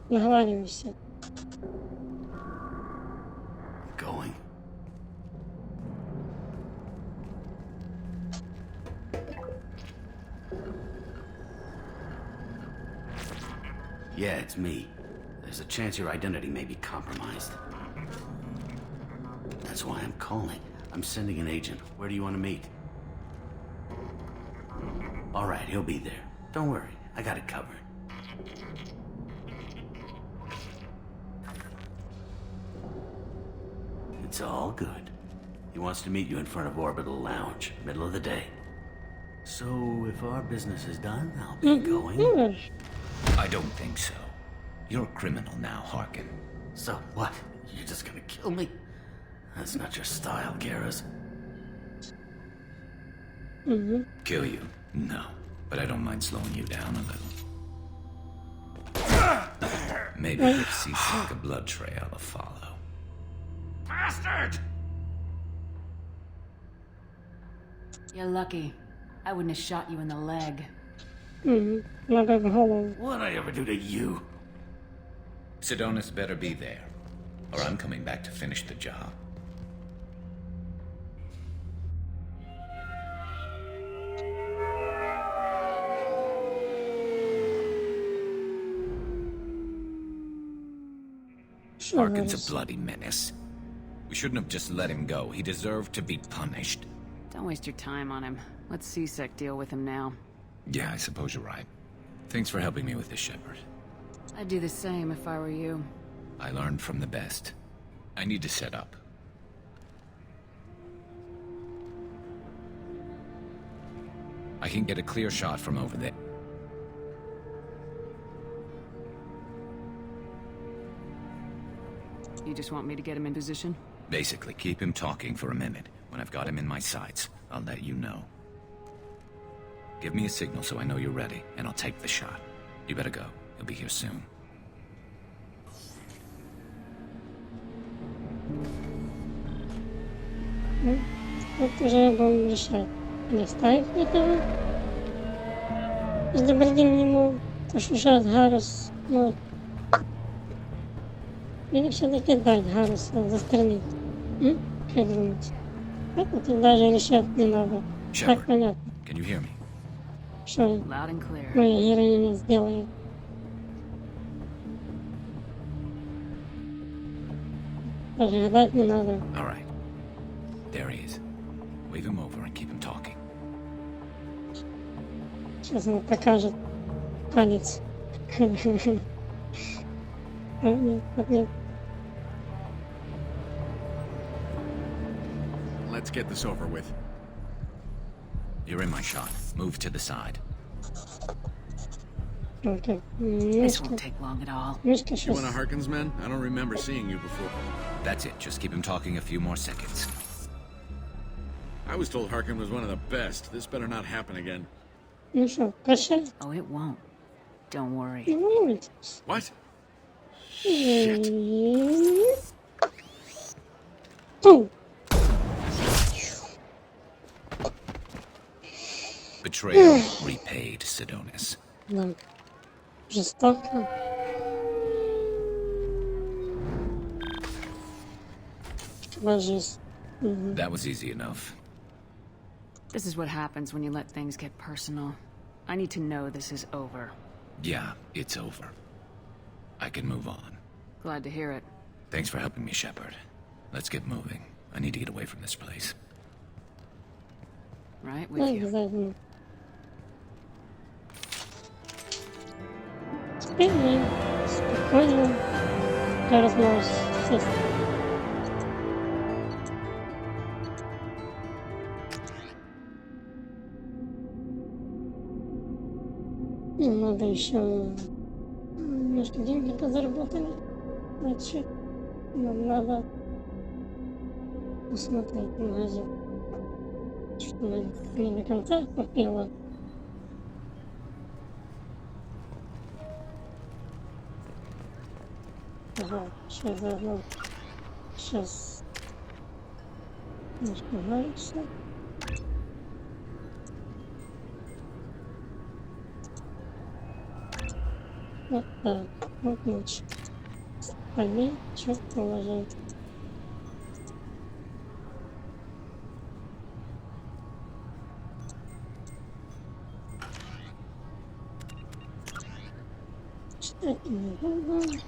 Наговаривайся. Going. Yeah, it's me. There's a chance your identity may be compromised. That's why I'm calling. I'm sending an agent. Where do you want to meet? All right, he'll be there. Don't worry, I got it covered. It's all good. He wants to meet you in front of Orbital Lounge, middle of the day. So, if our business is done, I'll be going. I don't think so. You're a criminal now, Harkin. So what? You're just gonna kill me? That's not your style, Garrusa. Kill you? No. But I don't mind slowing you down a little. Maybe give Seasick a blood trail to follow. Bastard! You're lucky. I wouldn't have shot you in the leg. What'd I ever do to you? Sedonis better be there, or I'm coming back to finish the job. Harkin's a bloody menace. We shouldn't have just let him go. He deserved to be punished. Don't waste your time on him. Let CSEC deal with him now. Yeah, I suppose you're right. Thanks for helping me with this, Shepard. I'd do the same if I were you. I learned from the best. I need to set up. I can get a clear shot from over there. You just want me to get him in position? Basically, keep him talking for a minute. When I've got him in my sights, I'll let you know. Give me a signal so I know you're ready, and I'll take the shot. You better go. He'll be here soon. Тут уже будем решать. Или ставить этого, изобразим ему, то что сейчас Гаррус, ну, или все-таки дать Гарруса застрелить. Как думаете? Это тут даже решать не надо. Так понятно. Can you hear me? Что Loud and clear. моя героиня сделает. Даже гадать не надо. All right. There he is. Wave him over and keep him talking. Сейчас он покажет палец. Нет, нет. Let's get this over with. You're in my shot. Move to the side. Okay. This won't take long at all. You one of Harkin's men? I don't remember seeing you before. That's it. Just keep him talking a few more seconds. I was told Harkin was one of the best. This better not happen again. Ну что, прощай. Oh, it won't. Don't worry. Не волнуйтесь. What? Пум. Betrayal repaid, Sedonis. Да. Жестоко. Ложись. That was easy enough. This is what happens when you let things get personal. I need to know this is over. Yeah, it's over. I can move on. Glad to hear it. Thanks for helping me, Shepard. Let's get moving. I need to get away from this place. Right with you. Обязательно. Теперь мы спокойно разможешь сесть. И надо еще немножко деньги подзаработали. Значит, нам надо посмотреть магазин. Что не до конца попила. Ага, сейчас заодно. Сейчас немножко Гарруса. Вот так. Вот лучше. Остальные чуть положить. Читать не буду.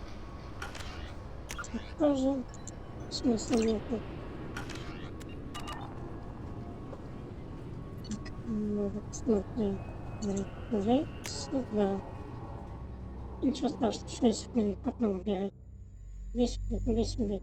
Тоже смысла нету. Надо посмотреть. Уже сюда. Ничего страшного, что если мы потом убирать. Здесь сюда.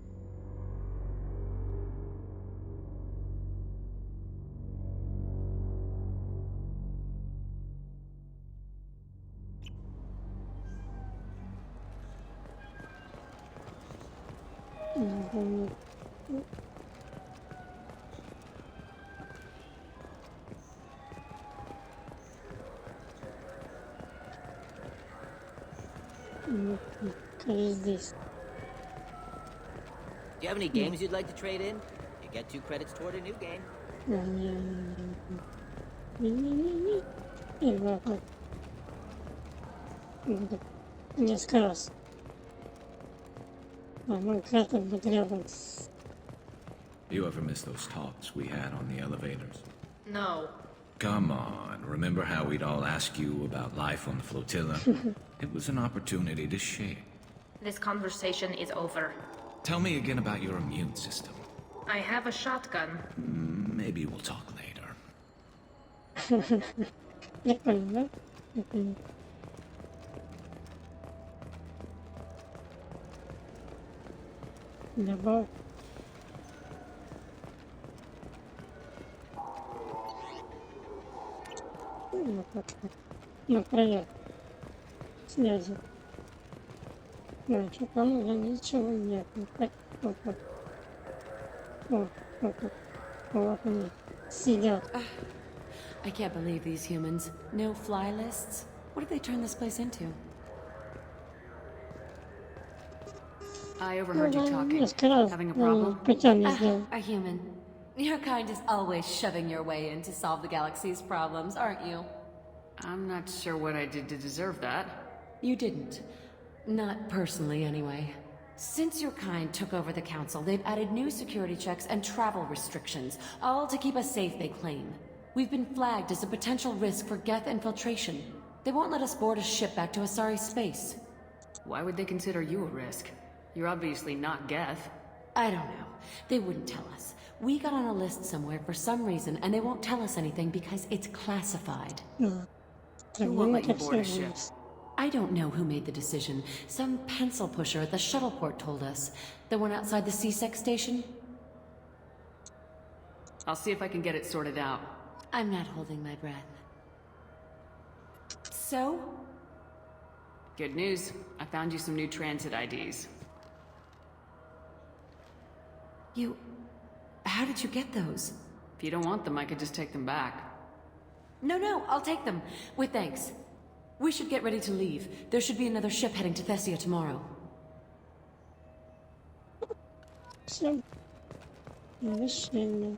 Здесь. Do you have any games you'd like to trade in? You get 2 credits toward a new game. Несколько раз. Мой карта будет рядом. You ever miss those talks we had on the elevators? No. Come on, remember how we'd all ask you about life on the flotilla? It was an opportunity to share. This conversation is over. Tell me again about your immune system. I have a shotgun. Maybe we'll talk later. Прикольно, да? Добавь. Вот так. На края связи. Значит, там уже ничего нет. Вот. Вот они сидят. I can't believe these humans. No fly lists? What have they turned this place into? I overheard you talking. Having a problem? A human. Your kind is always shoving your way in to solve the galaxy's problems, aren't you? I'm not sure what I did to deserve that. You didn't. Not personally, anyway. Since your kind took over the council, they've added new security checks and travel restrictions, all to keep us safe, they claim. We've been flagged as a potential risk for Geth infiltration. They won't let us board a ship back to Asari space. Why would they consider you a risk? You're obviously not Geth. I don't know. They wouldn't tell us. We got on a list somewhere for some reason, and they won't tell us anything because it's classified. Who won't let you board a ship? I don't know who made the decision. Some pencil pusher at the shuttle port told us. The one outside the CSEC station? I'll see if I can get it sorted out. I'm not holding my breath. So? Good news. I found you some new transit IDs. How did you get those? If you don't want them, I could just take them back. No, I'll take them. With thanks. We should get ready to leave. There should be another ship heading to Thessia tomorrow. Все. Решение.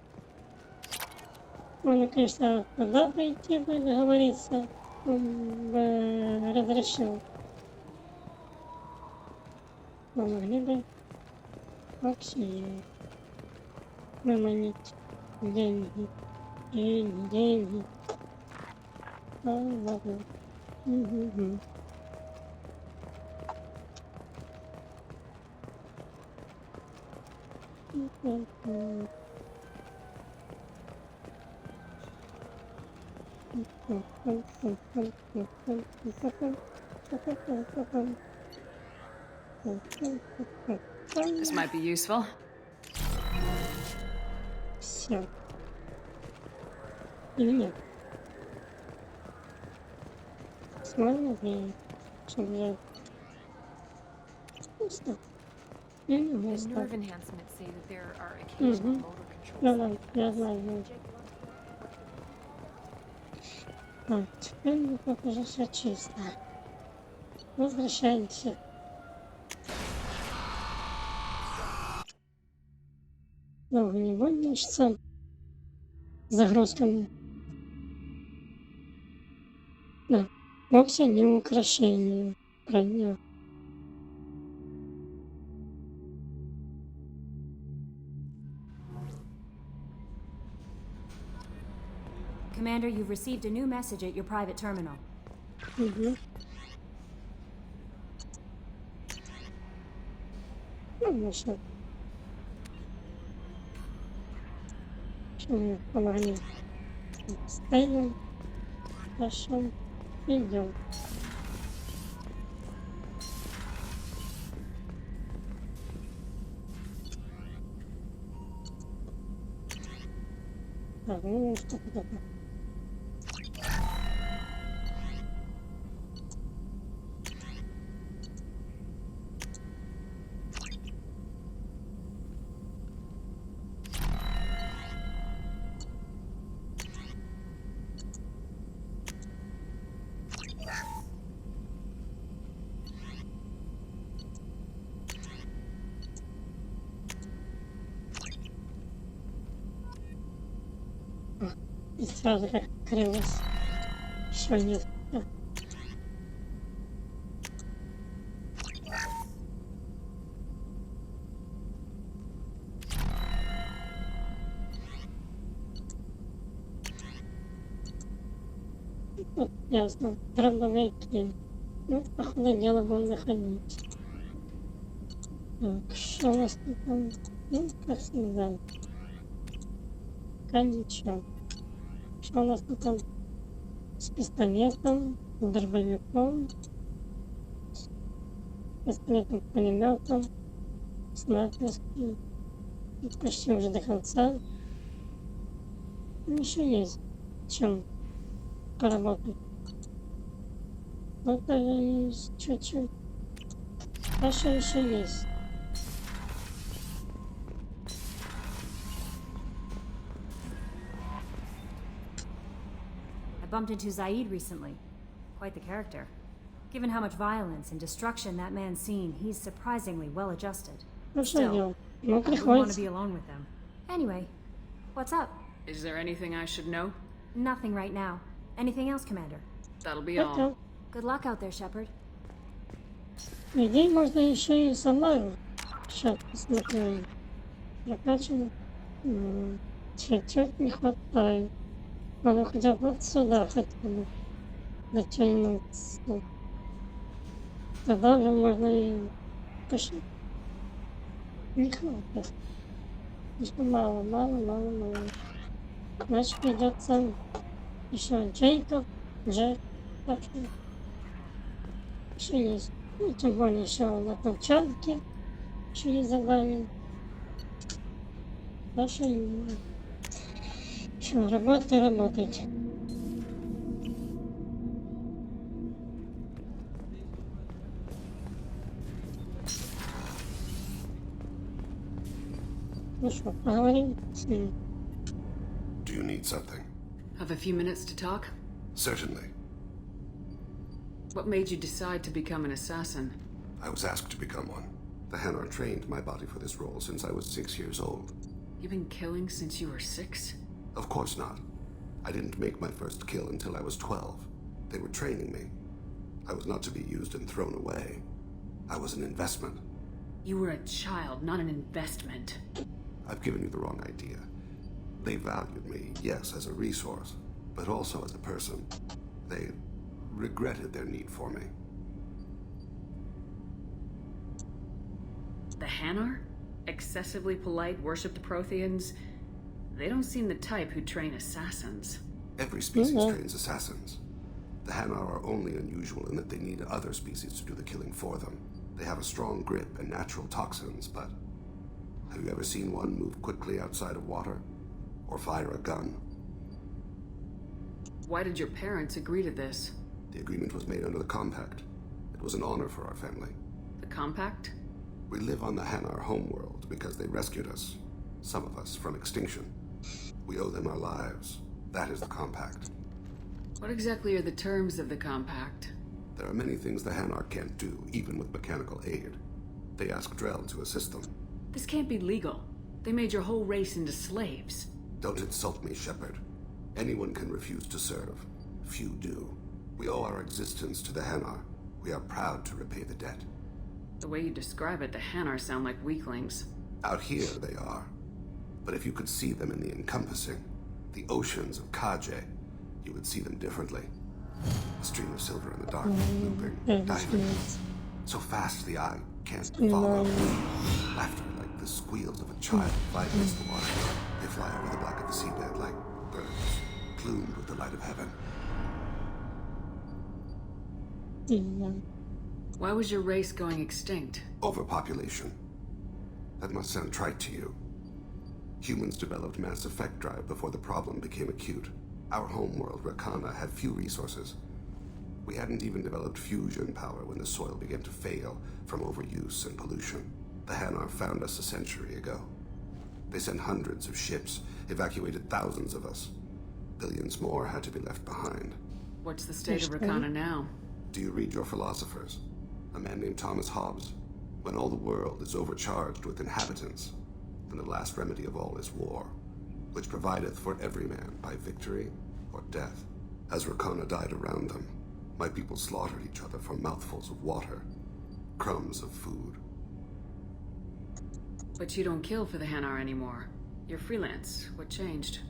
Можно, конечно, туда пойти, договориться. Он бы разрешил. Но могли бы вообще выманить деньги. Деньги. Ладно. This might be useful. Все. Или нет? Смотрим, чтобы пусто. Или место. Nerve enhancements say that there are occasional motor controls. Я знаю. Так, теперь тут уже все чисто. Возвращаемся. Долго не будем мучиться загрузками. Да, вовсе не украшение. крайне. Commander, you've received a new message at your private terminal. Угу. Конечно. Что мне помогли? С Тейном. Хорошо. Идем. Так, ну что тут такое? И сразу как открылось. Еще нет. Вот, ясно. Дробовики. Ну, походу дело будем заходить. Так, что у нас тут там? Ну, как всегда. Пока ничего. Что у нас тут там? С пистолетом, с дробовиком, с пистолетом-пулеметом, снайперским. Тут почти уже до конца. Еще есть чем поработать. Вот даже есть чуть-чуть. Хорошо, еще есть. Bumped into Zaid recently. Quite the character. Given how much violence and destruction that man's seen, he's surprisingly well adjusted. Still, I wouldn't want to be alone with them. Anyway, what's up? Is there anything I should know? Nothing right now. Anything else, Commander? That'll be all. Good luck out there, Shepard. Людей можно еще и со мной. Сейчас посмотрим. Прокачан. Чуть-чуть не хватает. Надо хотя бы вот сюда хотя бы дотянуться. Тогда уже можно и почти не хватает. Слишком мало. Значит придется еще Джек, так что еще есть. Ну, тем более еще на площадке еще есть задание. Дальше еще работайте. Ну что, поговорим с ним. Do you need something? Have a few minutes to talk? Certainly. What made you decide to become an assassin? I was asked to become one. The Hanar trained my body for this role since I was 6 years old. You've been killing since you were 6? Of course not. I didn't make my first kill until I was 12. They were training me. I was not to be used and thrown away. I was an investment. You were a child, not an investment. I've given you the wrong idea. They valued me, yes, as a resource, but also as a person. They regretted their need for me. The Hanar? Excessively polite, worshipped Protheans? They don't seem the type who train assassins. Every species trains assassins. The Hanar are only unusual in that they need other species to do the killing for them. They have a strong grip and natural toxins, but have you ever seen one move quickly outside of water? Or fire a gun? Why did your parents agree to this? The agreement was made under the Compact. It was an honor for our family. The Compact? We live on the Hanar homeworld because they rescued us, some of us, from extinction. We owe them our lives. That is the Compact. What exactly are the terms of the Compact? There are many things the Hanar can't do, even with mechanical aid. They ask Drell to assist them. This can't be legal. They made your whole race into slaves. Don't insult me, Shepard. Anyone can refuse to serve. Few do. We owe our existence to the Hanar. We are proud to repay the debt. The way you describe it, the Hanar sound like weaklings. Out here they are. But if you could see them in the encompassing, the oceans of Kaje, you would see them differently. A stream of silver in the dark, looping, diving. So fast the eye can't follow. Laughter like the squeals of a child fly against the water. They fly over the black of the seabed like birds, plumed with the light of heaven. Why was your race going extinct? Overpopulation. That must sound trite to you. Humans developed Mass Effect drive before the problem became acute. Our homeworld, Rakana, had few resources. We hadn't even developed fusion power when the soil began to fail from overuse and pollution. The Hanar found us a century ago. They sent hundreds of ships, evacuated thousands of us. Billions more had to be left behind. What's the state of Rakana now? Do you read your philosophers? A man named Thomas Hobbes. When all the world is overcharged with inhabitants, then the last remedy of all is war, which provideth for every man by victory or death. As Rakana died around them, my people slaughtered each other for mouthfuls of water, crumbs of food. But you don't kill for the Hanar anymore. You're freelance. What changed?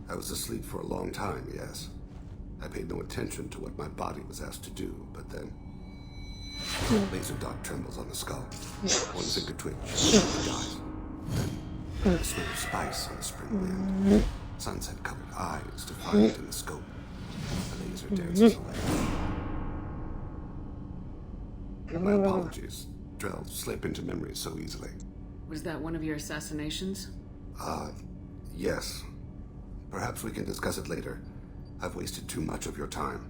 I was asleep for a long time, yes. I paid no attention to what my body was asked to do, but then... laser dot trembles on the skull. One finger twitch, it dies. Then a smell of spice on the spring wind. Sunset-colored eyes defined in the scope. The laser dances away. My apologies. Drell slip into memory so easily. Was that one of your assassinations? Yes. Perhaps we can discuss it later. I've wasted too much of your time.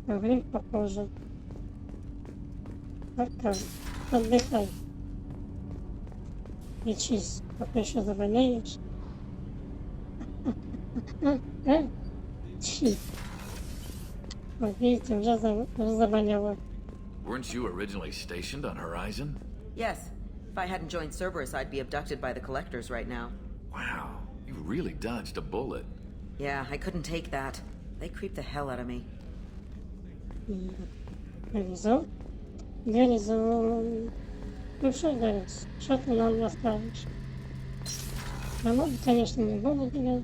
Говорим попозже. Пока. Отдыхай. Лечись, пока еще заболеешь. Вот видите, уже заболела. Weren't you originally stationed on Horizon? Yes. If I hadn't joined Cerberus, I'd be abducted by the Collectors right now. Wow, you really dodged a bullet. Yeah, I couldn't take that. They creeped the hell out of me. Горизон? Горизон. Ну что, Гаррис, что ты нам расскажешь? Роман, конечно, не буду тебя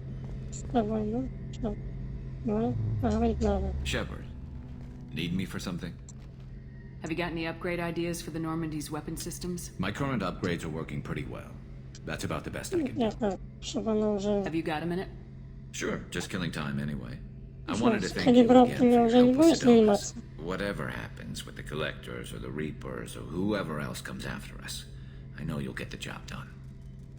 с тобой, ну что, ну, поговорить надо. Shepard, need me for something? Have you got any upgrade ideas for the Normandy's weapon systems? My current upgrades are working pretty well. That's about the best I can do. Это, чтобы она уже... Have you got a minute? Sure, just killing time anyway. I Что, wanted to с thank you again for калибровками your уже не help with будешь Sedonis. заниматься? Whatever happens with the Collectors or the Reapers or whoever else comes after us, I know you'll get the job done.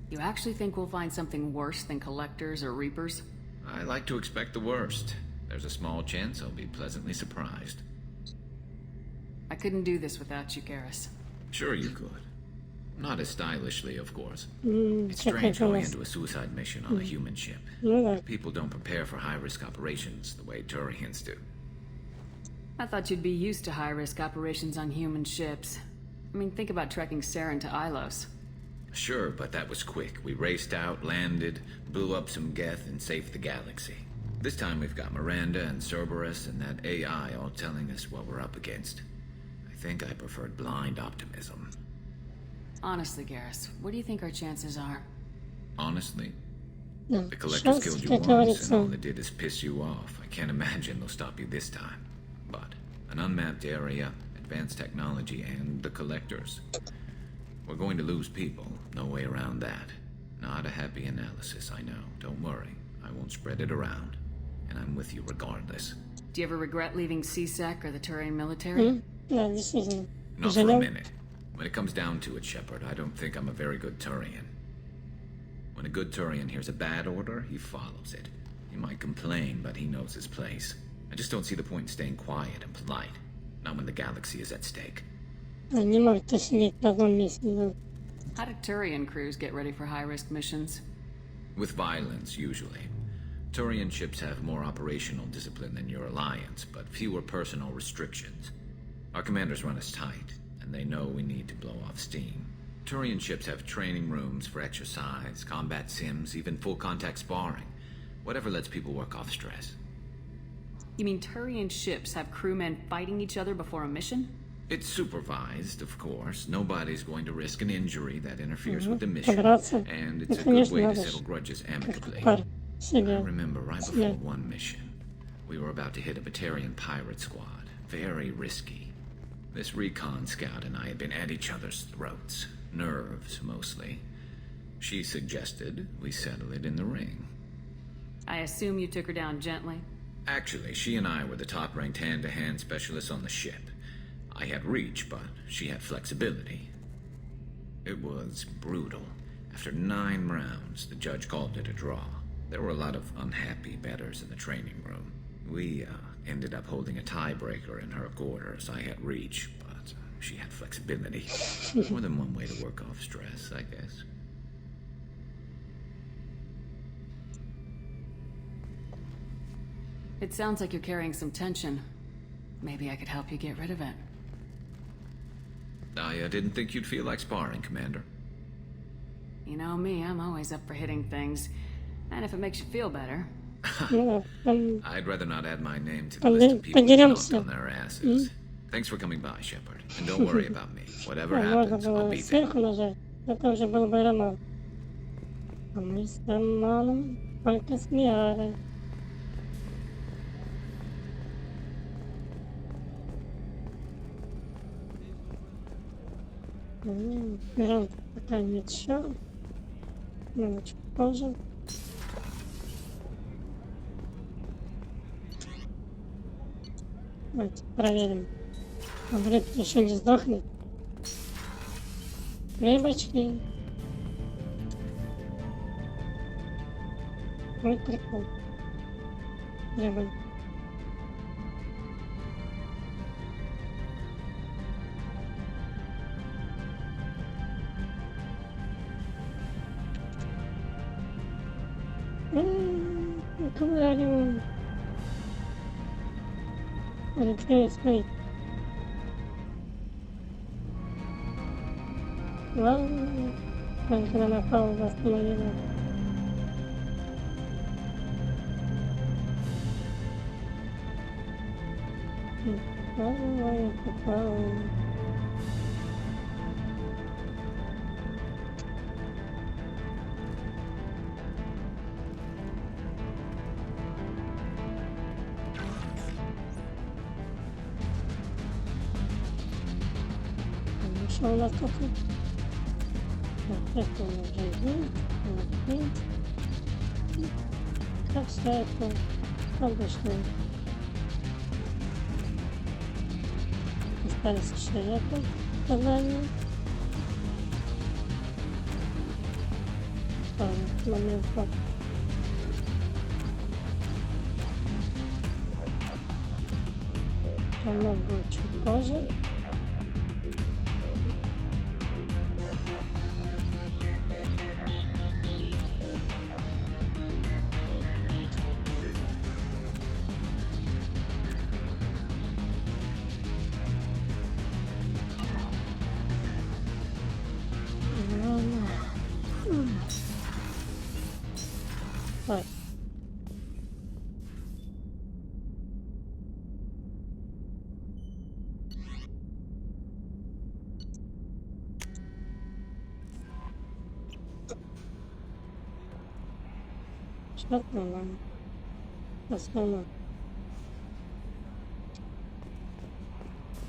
You actually think we'll find something worse than Collectors or Reapers? I like to expect the worst. There's a small chance I'll be pleasantly surprised. I couldn't do this without you, Garrus. Sure you could. Not as stylishly, of course. It's как strange это у going нас. into a suicide mission on a human ship. Ну да. People don't prepare for high-risk operations the way Turians do. I thought you'd be used to high-risk operations on human ships. I mean, think about trekking Saren to Ilos. Sure, but that was quick. We raced out, landed, blew up some Geth, and saved the galaxy. This time we've got Miranda and Cerberus and that AI all telling us what we're up against. I think I preferred blind optimism. Honestly, Garrus, what do you think our chances are? Honestly, Ну, the Collectors шанс, killed you как once, and говорится, all they did is piss you off. I can't imagine they'll stop you this time. But an unmapped area, advanced technology, and the Collectors. We're going to lose people. No way around that. Not a happy analysis, I know. Don't worry. I won't spread it around. And I'm with you regardless. Do you ever regret leaving CSEC or the Turian military? Да, действительно. Not for a Жалел. minute. When it comes down to it, Shepard, I don't think I'm a very good Turian. When a good Turian hears a bad order, he follows it. He might complain, but he knows his place. I just don't see the point in staying quiet and polite. Not when the galaxy is at stake. Не может сидеть в одном месте, да. How do Turian crews get ready for high-risk missions? With violence, usually. Turian ships have more operational discipline than your alliance, but fewer personal restrictions. Our commanders run us tight, and they know we need to blow off steam. Turian ships have training rooms for exercise, combat sims, even full-contact sparring. Whatever lets people work off stress. You mean Turian ships have crewmen fighting each other before a mission? It's supervised, of course. Nobody's going to risk an injury that interferes with the mission, and it's a good way to settle grudges amicably. I remember right before one mission, we were about to hit a Batarian pirate squad. Very risky. This recon scout and I had been at each other's throats. Nerves, mostly. She suggested we settle it in the ring. I assume you took her down gently? Actually, she and I were the top-ranked hand-to-hand specialists on the ship. I had reach, but she had flexibility. It was brutal. After 9 rounds, the judge called it a draw. There were a lot of unhappy bettors in the training room. We ended up holding a tiebreaker in her quarters. I had reach, but she had flexibility. More than one way to work off stress, I guess. It sounds like you're carrying some tension. Maybe I could help you get rid of it. I didn't think you'd feel like sparring, Commander. You know me, I'm always up for hitting things. And if it makes you feel better. I'd rather not add my name to the list of people who knocked on their asses. Thanks for coming by, Shepard. And don't worry about me. Whatever happens, I'll be there. Это уже был бы роман. А мы с Романом только с Миарой. Берем пока ничего. Надо чуть позже. Давайте проверим. Вред еще не сдохнет. Рыбочки. Вот прикол. Рыба. Аквариум. Открыть. Ладно. Когда напал, восстановила. Попал. Что у нас тут? Это уже есть. Как все это обычно. Остались еще это задание. Момент как. Оно будет чуть позже.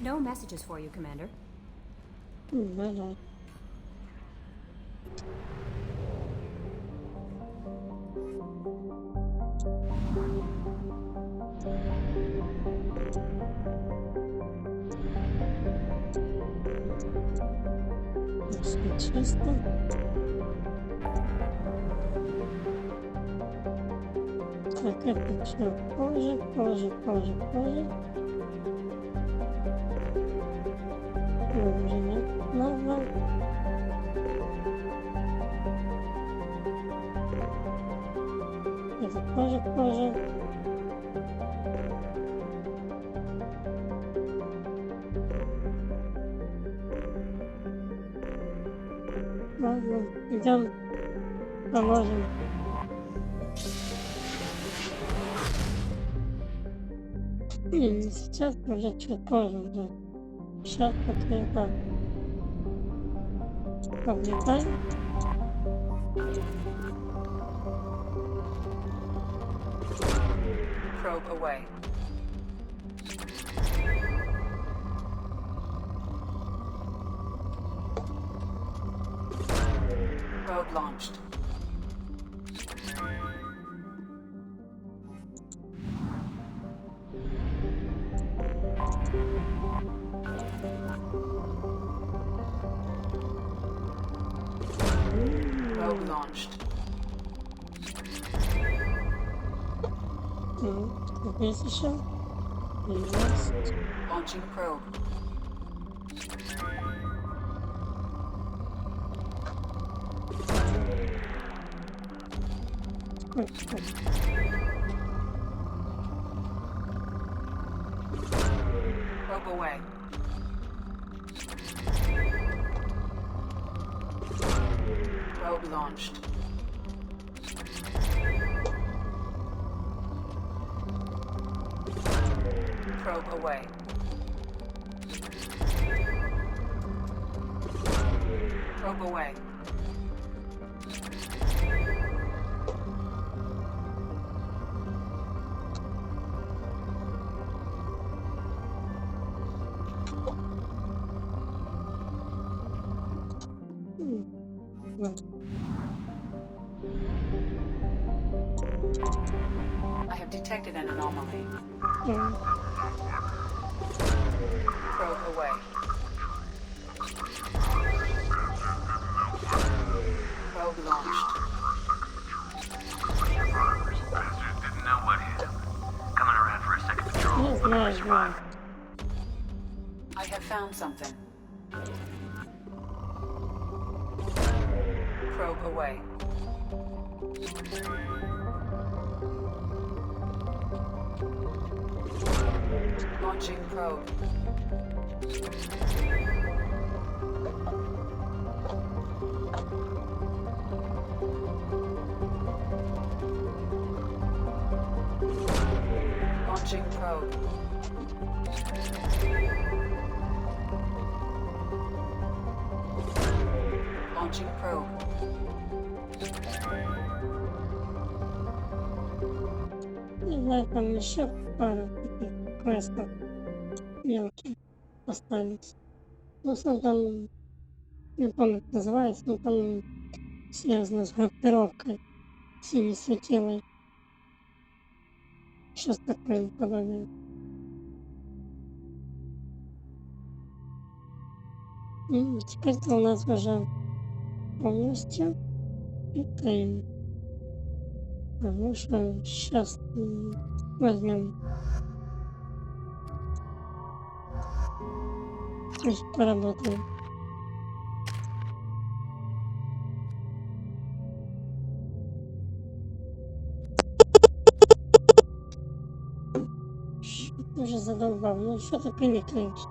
No messages for you, Commander. Чисто. Так, это все позже. Уже нет. Ладно. Это позже. Ладно, идем, поможем. И не сейчас, уже чуть позже уже. Сейчас вот я так облетаю. Probe away. Probe launched. Probe launched. Здесь еще есть. Launching probe. Probe away. Probe launched. Probe away. Probe away. I have detected an anomaly. Probe away. Probe launched. Bastard didn't know what hit him. Coming around for a second patrol. Nice. I have found something. Probe away. Launching probe. Launching probe. Launching probe. Не знаю, там еще пару таких квестов мелких остались. Ну, сам там, не помню, как называется, но там связано с группировкой синей светилой. Сейчас такое подобие. И теперь-то у нас уже полностью и Тейна. Ну что, сейчас возьмем. Пусть поработаем. Ты уже задолбал, ну что ты привыкаешь?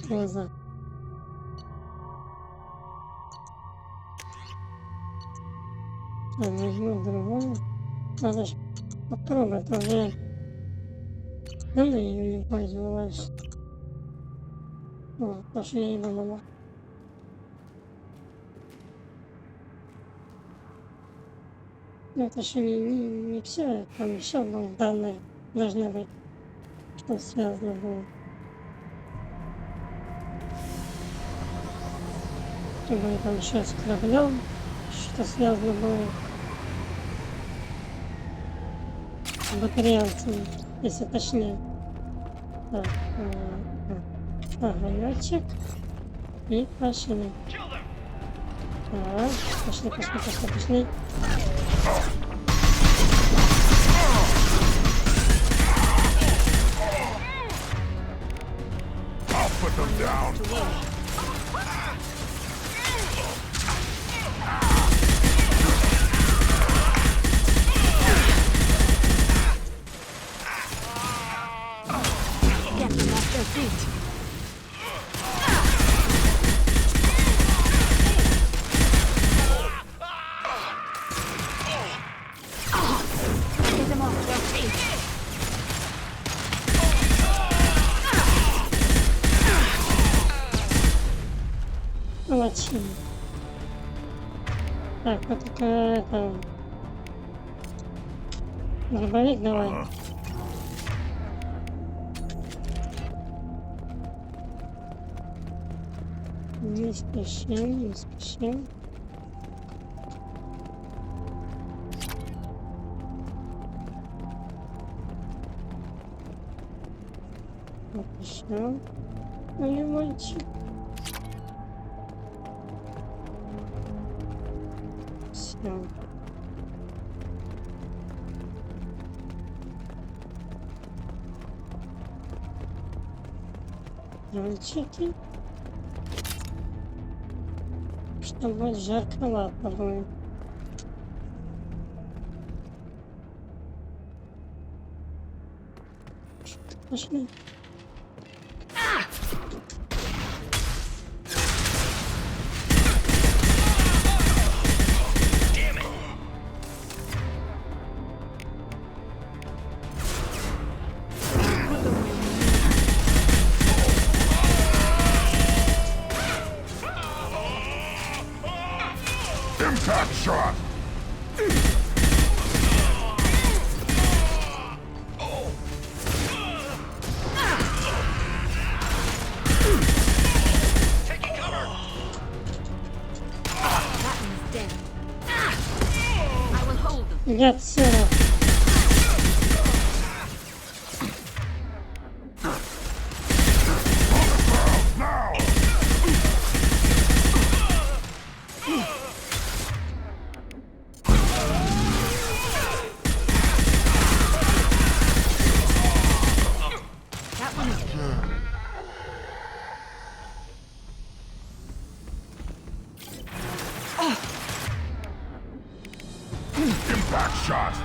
Глаза. Возьму другую. Надо же попробовать уже. Давно ее не пользовалась. О, пошли я его мама. Но это еще не все, там еще данные должны быть, что связано было. Чтобы там еще с кораблем, что связано было. С батареянцами, если точнее. Так, огонечек. И пошли. Так, пошли. I'll put them down. Get them off their feet. мелочи. Так, вот такая это... Дробовик давай. Не спешим, не спешим. Вот еще. Наливайчик. Все. Мальчики. Чтобы жарковато будет. Пошли. Impact shot! Taking cover! That one's dead. I will hold them. Get set. Impact shot!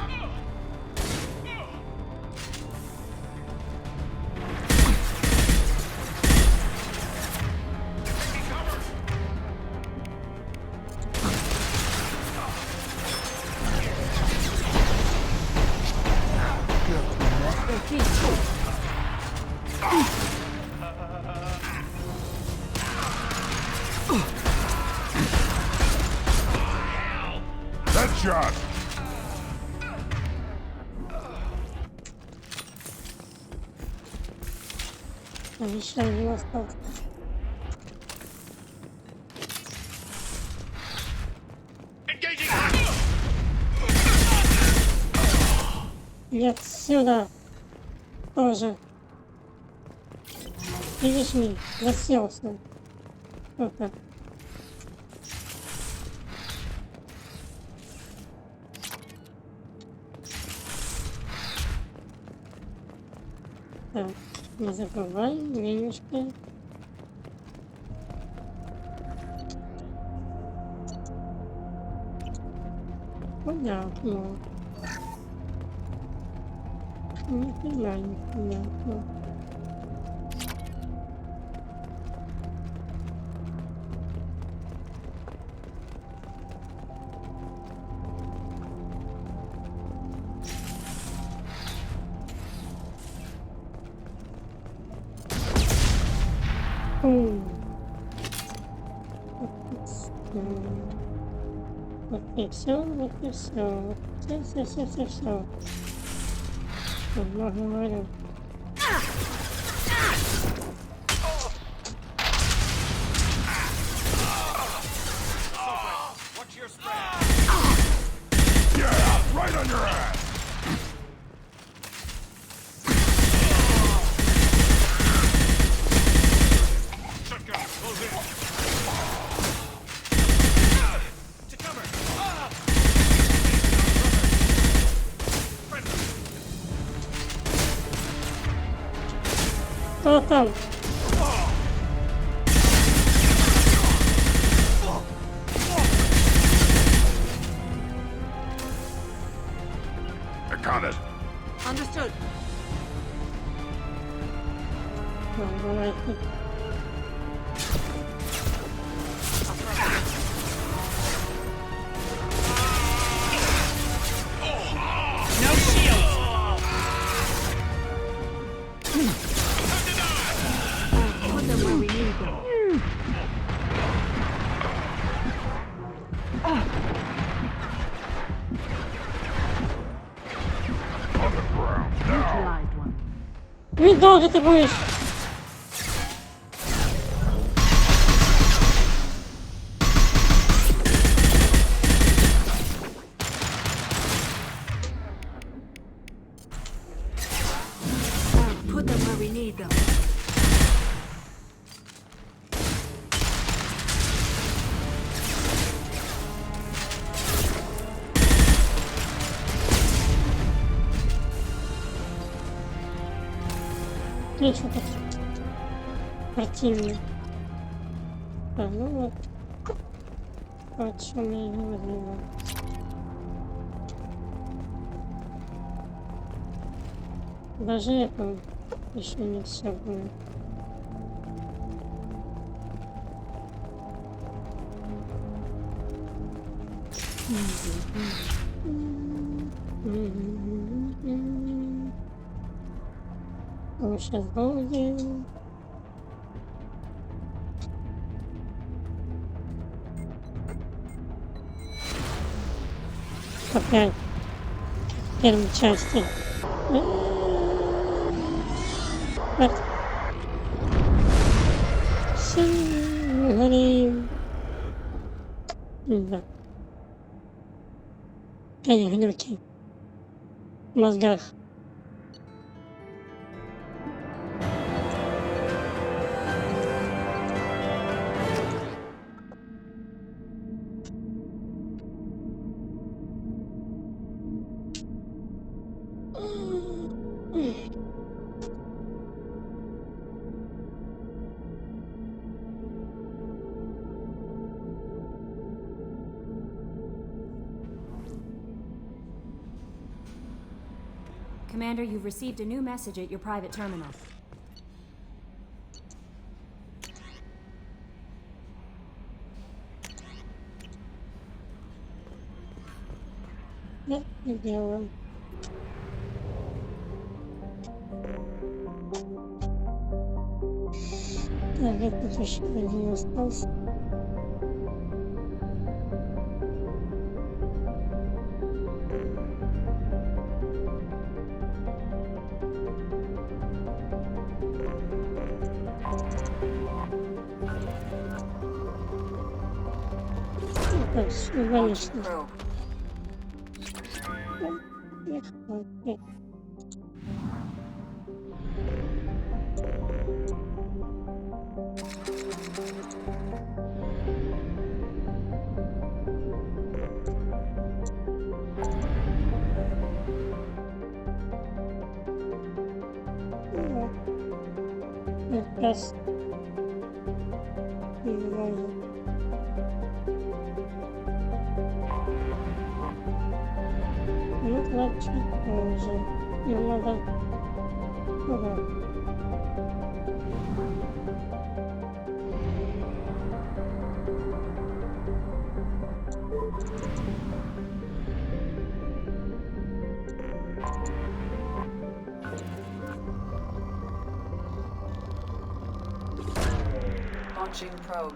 Headshot! Еще один остался. Нет, сюда. Тоже. Видишь меня? Заселся. Вот-то. Так, не забывай, денежки. Понятно. Нифига непонятно. Вот и все, вот и все. Все. Давно говорю. Yeah, right on your ass! Shotgun, close in. To cover. Кто там? Accounted. Understood. Давайте. No shields. Как долго ты будешь? Put them where we need them. Отлично так. Противно. А, ну вот. О чем я и говорила. Даже это еще не все было. Сейчас будет. Опять в первой части. Вот. Все, мы горим. Да. Опять глюки в мозгах. Commander, you've received a new message at your private terminal. Да, не делаем. Так, этот еще один остался. Так, символично. Раз. Ну, значит, уже. Нам надо. Ага. Launching probe.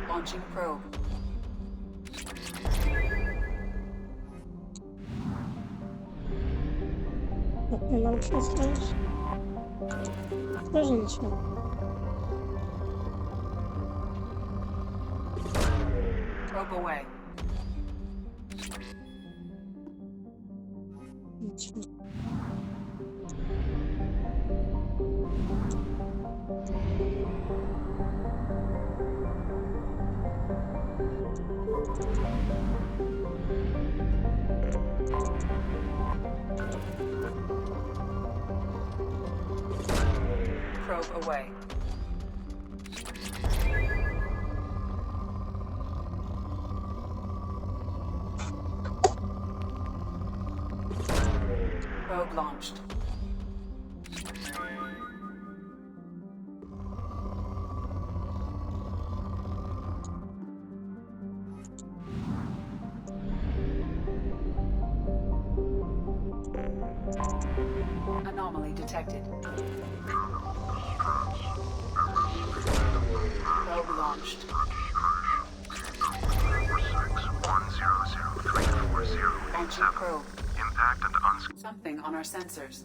Launching probe. Ты нам что скажешь? Тоже ничего. Probe away. Ничего. Probe away. Probe launched. Anomaly detected. Probe launched. 10003. Launching probe. Impact and Something on our sensors.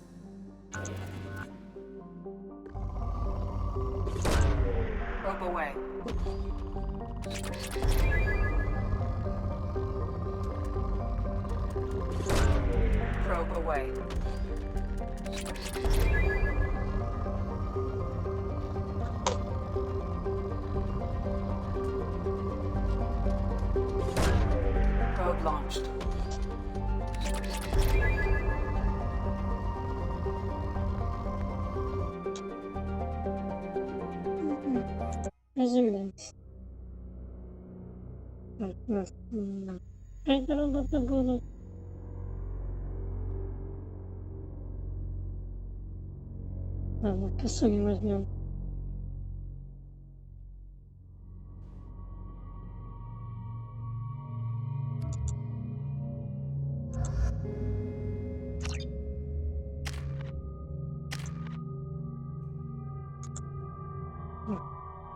Probe away. Probe away. Probe launched. Приземляемся. Эти роботы будут. Ладно, косуми возьмем.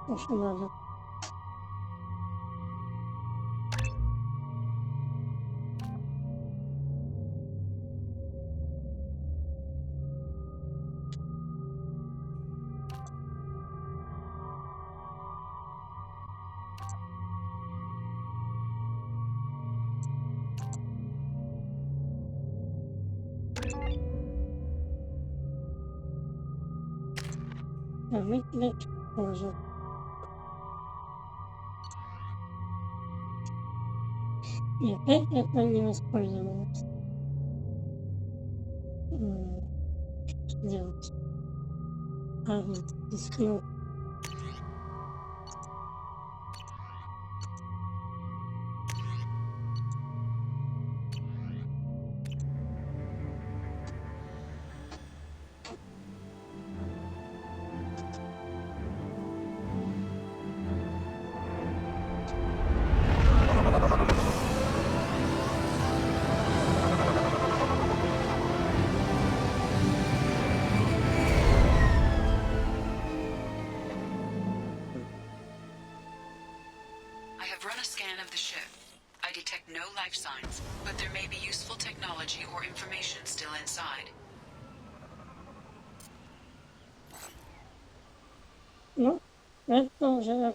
То, что надо. А мы тебя чуть позже. И опять это не воспользовалось. Что делать? Рискнул. I have run a scan of the ship. I detect no life signs, but there may be useful technology or information still inside. Ну, это уже,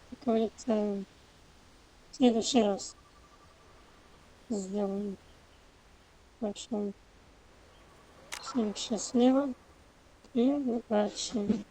как говорится, в следующий раз сделаем. Так что всем счастливо и удачи.